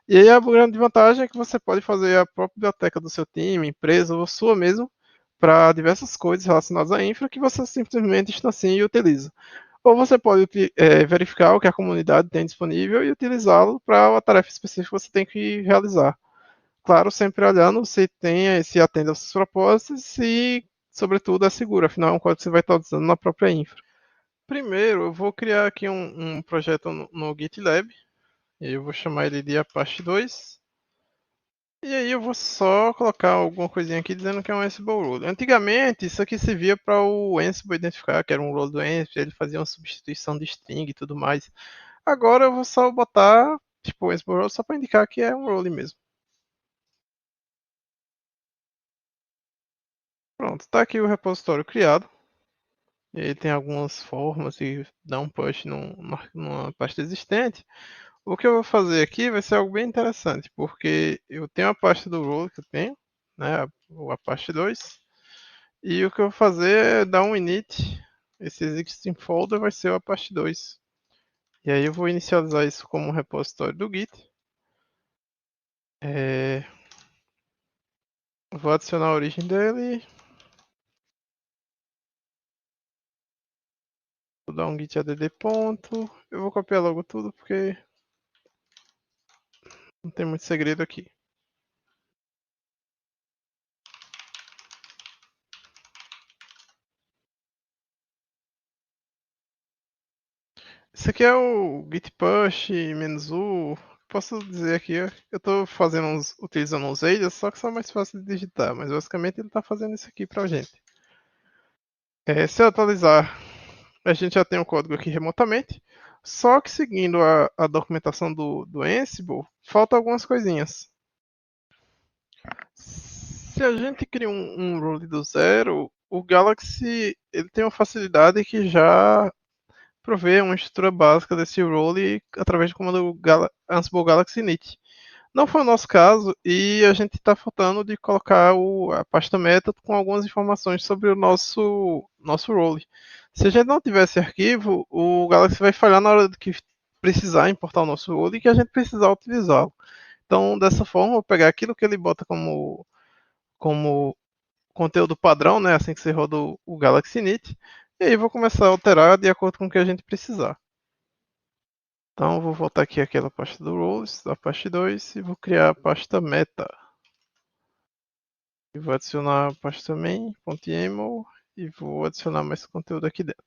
E aí a grande vantagem é que você pode fazer a própria biblioteca do seu time, empresa ou sua mesmo, para diversas coisas relacionadas à infra que você simplesmente instancia e utiliza. Ou você pode verificar o que a comunidade tem disponível e utilizá-lo para uma tarefa específica que você tem que realizar. Claro, sempre olhando se atende aos seus propósitos e, sobretudo, é seguro. Afinal, é um código que você vai estar usando na própria infra. Primeiro, eu vou criar aqui um projeto no GitLab. E eu vou chamar ele de Apache 2. E aí eu vou só colocar alguma coisinha aqui dizendo que é um Ansible Role. Antigamente, isso aqui servia para o Ansible identificar que era um role do Ansible, ele fazia uma substituição de string e tudo mais. Agora eu vou só botar, tipo, o Ansible Role só para indicar que é um role mesmo. Pronto, tá aqui o repositório criado. Ele tem algumas formas de dar um push numa pasta existente. O que eu vou fazer aqui vai ser algo bem interessante, porque eu tenho a pasta do role que eu tenho, né, a pasta 2, e o que eu vou fazer é dar um init, esse existing folder vai ser o Apache 2. E aí eu vou inicializar isso como um repositório do Git. Vou adicionar a origem dele, vou dar um git add ponto, eu vou copiar logo tudo porque não tem muito segredo aqui. Esse aqui é o git push -u. Posso dizer aqui, eu estou fazendo utilizando uns alias, só que só mais fácil de digitar, mas basicamente ele está fazendo isso aqui para a gente. Se eu atualizar, a gente já tem o código aqui remotamente, só que seguindo a documentação do Ansible, falta algumas coisinhas. Se a gente cria um role do zero, o Galaxy ele tem uma facilidade que já provê uma estrutura básica desse role através do comando Ansible Galaxy init. Não foi o nosso caso e a gente está faltando de colocar a pasta meta com algumas informações sobre o nosso role. Se a gente não tiver esse arquivo, o Galaxy vai falhar na hora de que precisar importar o nosso role e que a gente precisar utilizá-lo. Então, dessa forma, eu vou pegar aquilo que ele bota como conteúdo padrão, né, assim que você roda o Galaxy Init, e aí vou começar a alterar de acordo com o que a gente precisar. Então, vou voltar aqui àquela pasta do roles, da pasta 2, e vou criar a pasta meta. E vou adicionar a pasta main.yaml e vou adicionar mais conteúdo aqui dentro.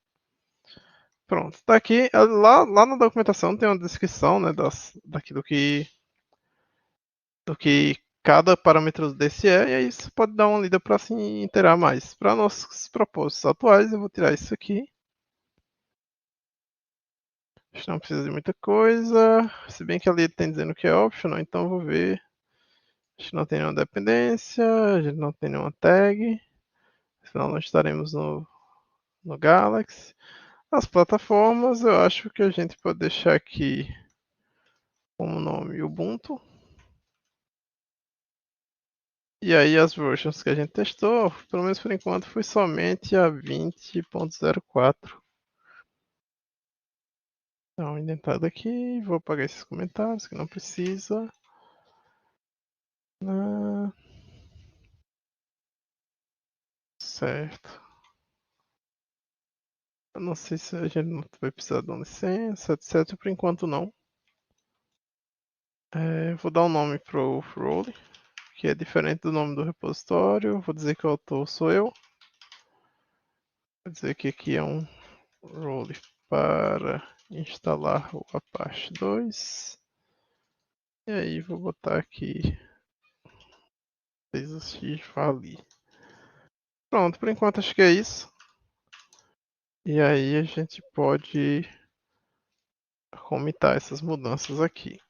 Pronto, está aqui. Lá na documentação tem uma descrição, né, daquilo do que cada parâmetro desse é, e aí você pode dar uma lida para se inteirar mais. Para nossos propósitos atuais, eu vou tirar isso aqui. A gente não precisa de muita coisa, se bem que ali tem dizendo que é optional, então eu vou ver. A gente não tem nenhuma dependência, a gente não tem nenhuma tag, senão não estaremos no Galaxy. As plataformas, eu acho que a gente pode deixar aqui como nome Ubuntu. E aí as versions que a gente testou, pelo menos por enquanto, foi somente a 20.04. Então, indentado aqui, vou apagar esses comentários que não precisa. Certo. Eu não sei se a gente não vai precisar de uma licença, etc. Por enquanto não. Vou dar um nome pro role, que é diferente do nome do repositório. Vou dizer que o autor sou eu. Vou dizer que aqui é um role para instalar o Apache 2. E aí vou botar aqui Vali. Pronto, por enquanto acho que é isso. E aí a gente pode comitar essas mudanças aqui.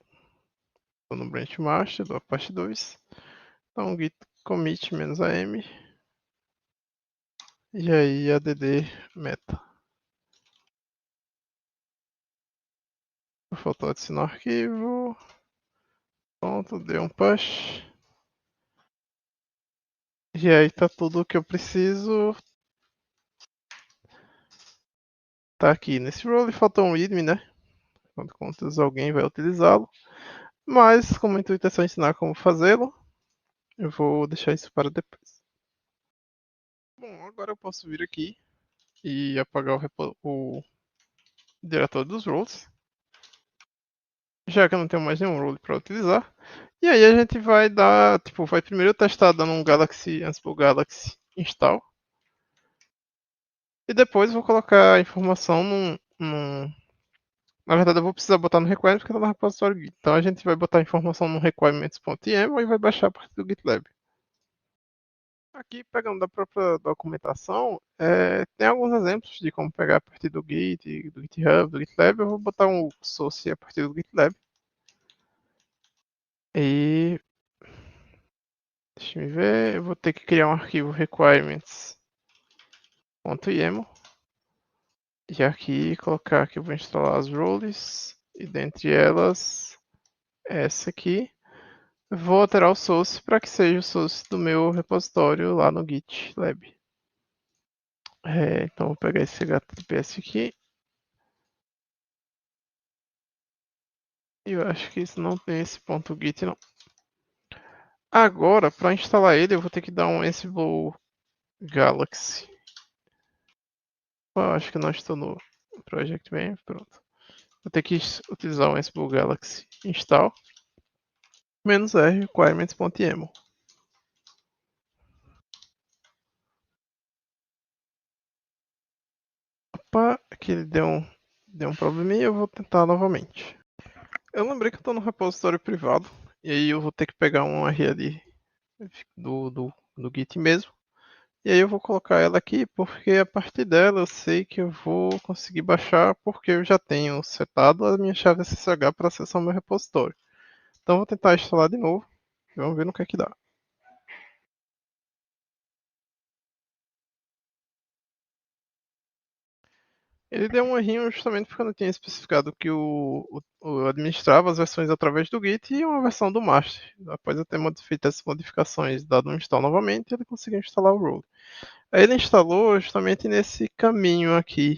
Estou no branch master do Apache 2. Então git commit -am. E aí add meta. Faltou adicionar o arquivo. Pronto, deu um push. E aí tá tudo o que eu preciso. Tá aqui nesse role, faltou um readme, né? Quando contas alguém vai utilizá-lo. Mas como a intuição é ensinar como fazê-lo, eu vou deixar isso para depois. Bom, agora eu posso vir aqui e apagar o diretório dos roles. Já que eu não tenho mais nenhum role para utilizar. E aí a gente vai dar, tipo, vai primeiro testar dando um Galaxy Ansible Galaxy install. E depois vou colocar a informação Na verdade eu vou precisar botar no requirements porque está no repositório Git. Então a gente vai botar a informação no requirements.yaml e vai baixar a partir do GitLab. Aqui, pegando da própria documentação, tem alguns exemplos de como pegar a partir do Git, do GitHub, do GitLab. Eu vou botar um source a partir do GitLab. E deixa eu ver, eu vou ter que criar um arquivo requirements.yaml e aqui colocar que eu vou instalar as roles e dentre elas essa aqui. Vou alterar o source para que seja o source do meu repositório lá no GitLab. Então vou pegar esse HTTPS aqui. E eu acho que isso não tem esse ponto .git não. Agora, para instalar ele, eu vou ter que dar um Ansible Galaxy. Acho que não estou no Project Main, pronto. Vou ter que utilizar o Ansible Galaxy install -r requirements.yaml. Opa, aqui ele deu um Deu um probleminha, eu vou tentar novamente. Eu lembrei que eu tô no repositório privado, e aí eu vou ter que pegar um URL do Git mesmo. E aí eu vou colocar ela aqui, porque a partir dela eu sei que eu vou conseguir baixar, porque eu já tenho setado a minha chave SSH para acessar o meu repositório. Então eu vou tentar instalar de novo, e vamos ver no que é que dá. Ele deu um errinho justamente porque eu não tinha especificado que o administrava as versões através do Git e uma versão do master. Após eu ter feito essas modificações, dado um install novamente, ele conseguiu instalar o role. Aí ele instalou justamente nesse caminho aqui,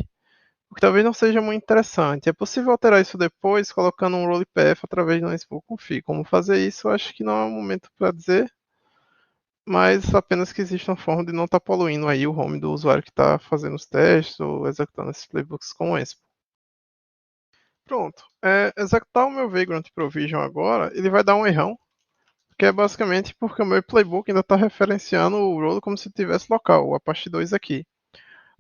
o que talvez não seja muito interessante. É possível alterar isso depois colocando um role path através do Ansible config. Como fazer isso, eu acho que não é o momento para dizer, mas apenas que existe uma forma de não estar poluindo aí o home do usuário que está fazendo os testes ou executando esses playbooks com o Ansible. Pronto. Executar o meu Vagrant Provision agora, ele vai dar um errão, que é basicamente porque o meu playbook ainda está referenciando o role como se tivesse local, o Apache 2 aqui.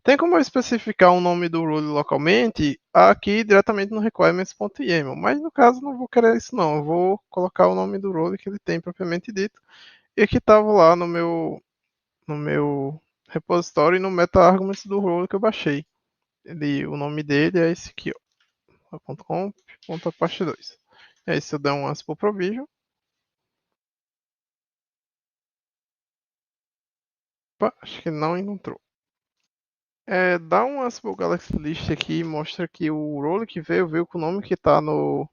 Tem como eu especificar o nome do role localmente aqui diretamente no requirements.yaml, mas no caso não vou querer isso não, eu vou colocar o nome do role que ele tem propriamente dito e que estava lá no meu repositório e no meta arguments do role que eu baixei. O nome dele é esse aqui, ó, .conf.apache 2. E aí se eu der um Ansible provision, opa, acho que não encontrou. Dá um Ansible Galaxy List aqui e mostra que o role que veio com o nome que está no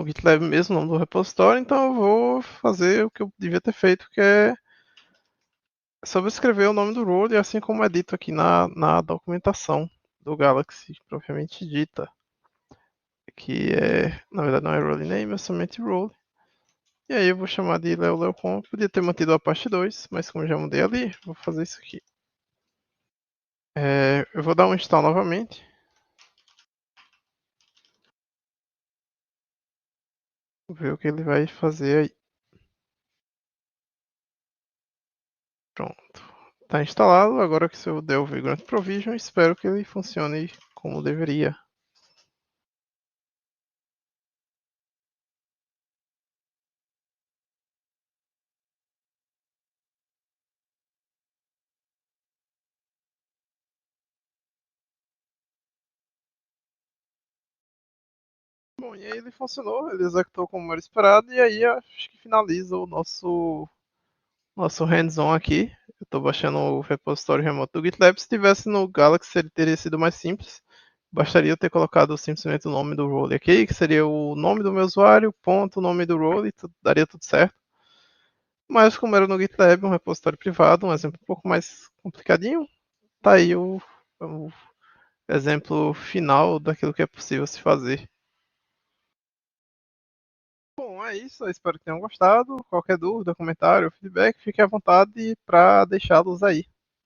GitLab mesmo, o nome do repositório, então eu vou fazer o que eu devia ter feito, que é sobrescrever o nome do role, assim como é dito aqui na documentação do Galaxy, propriamente dita, que na verdade não é role name, é somente role. E aí eu vou chamar de leoleocon, podia ter mantido a parte 2, mas como já mudei ali, vou fazer isso aqui. Eu vou dar um install novamente. Ver o que ele vai fazer aí. Pronto. Está instalado. Agora que se eu der o Vagrant Provision, espero que ele funcione como deveria. Bom, e aí ele funcionou, ele executou como era esperado, e aí acho que finaliza o nosso hands-on aqui. Eu estou baixando o repositório remoto do GitLab. Se tivesse no Galaxy, ele teria sido mais simples. Bastaria eu ter colocado simplesmente o nome do role aqui, que seria o nome do meu usuário, ponto, o nome do role, e daria tudo certo. Mas como era no GitLab, um repositório privado, um exemplo um pouco mais complicadinho, tá aí o exemplo final daquilo que é possível se fazer. Bom, é isso. Eu espero que tenham gostado. Qualquer dúvida, comentário, feedback, fique à vontade para deixá-los aí.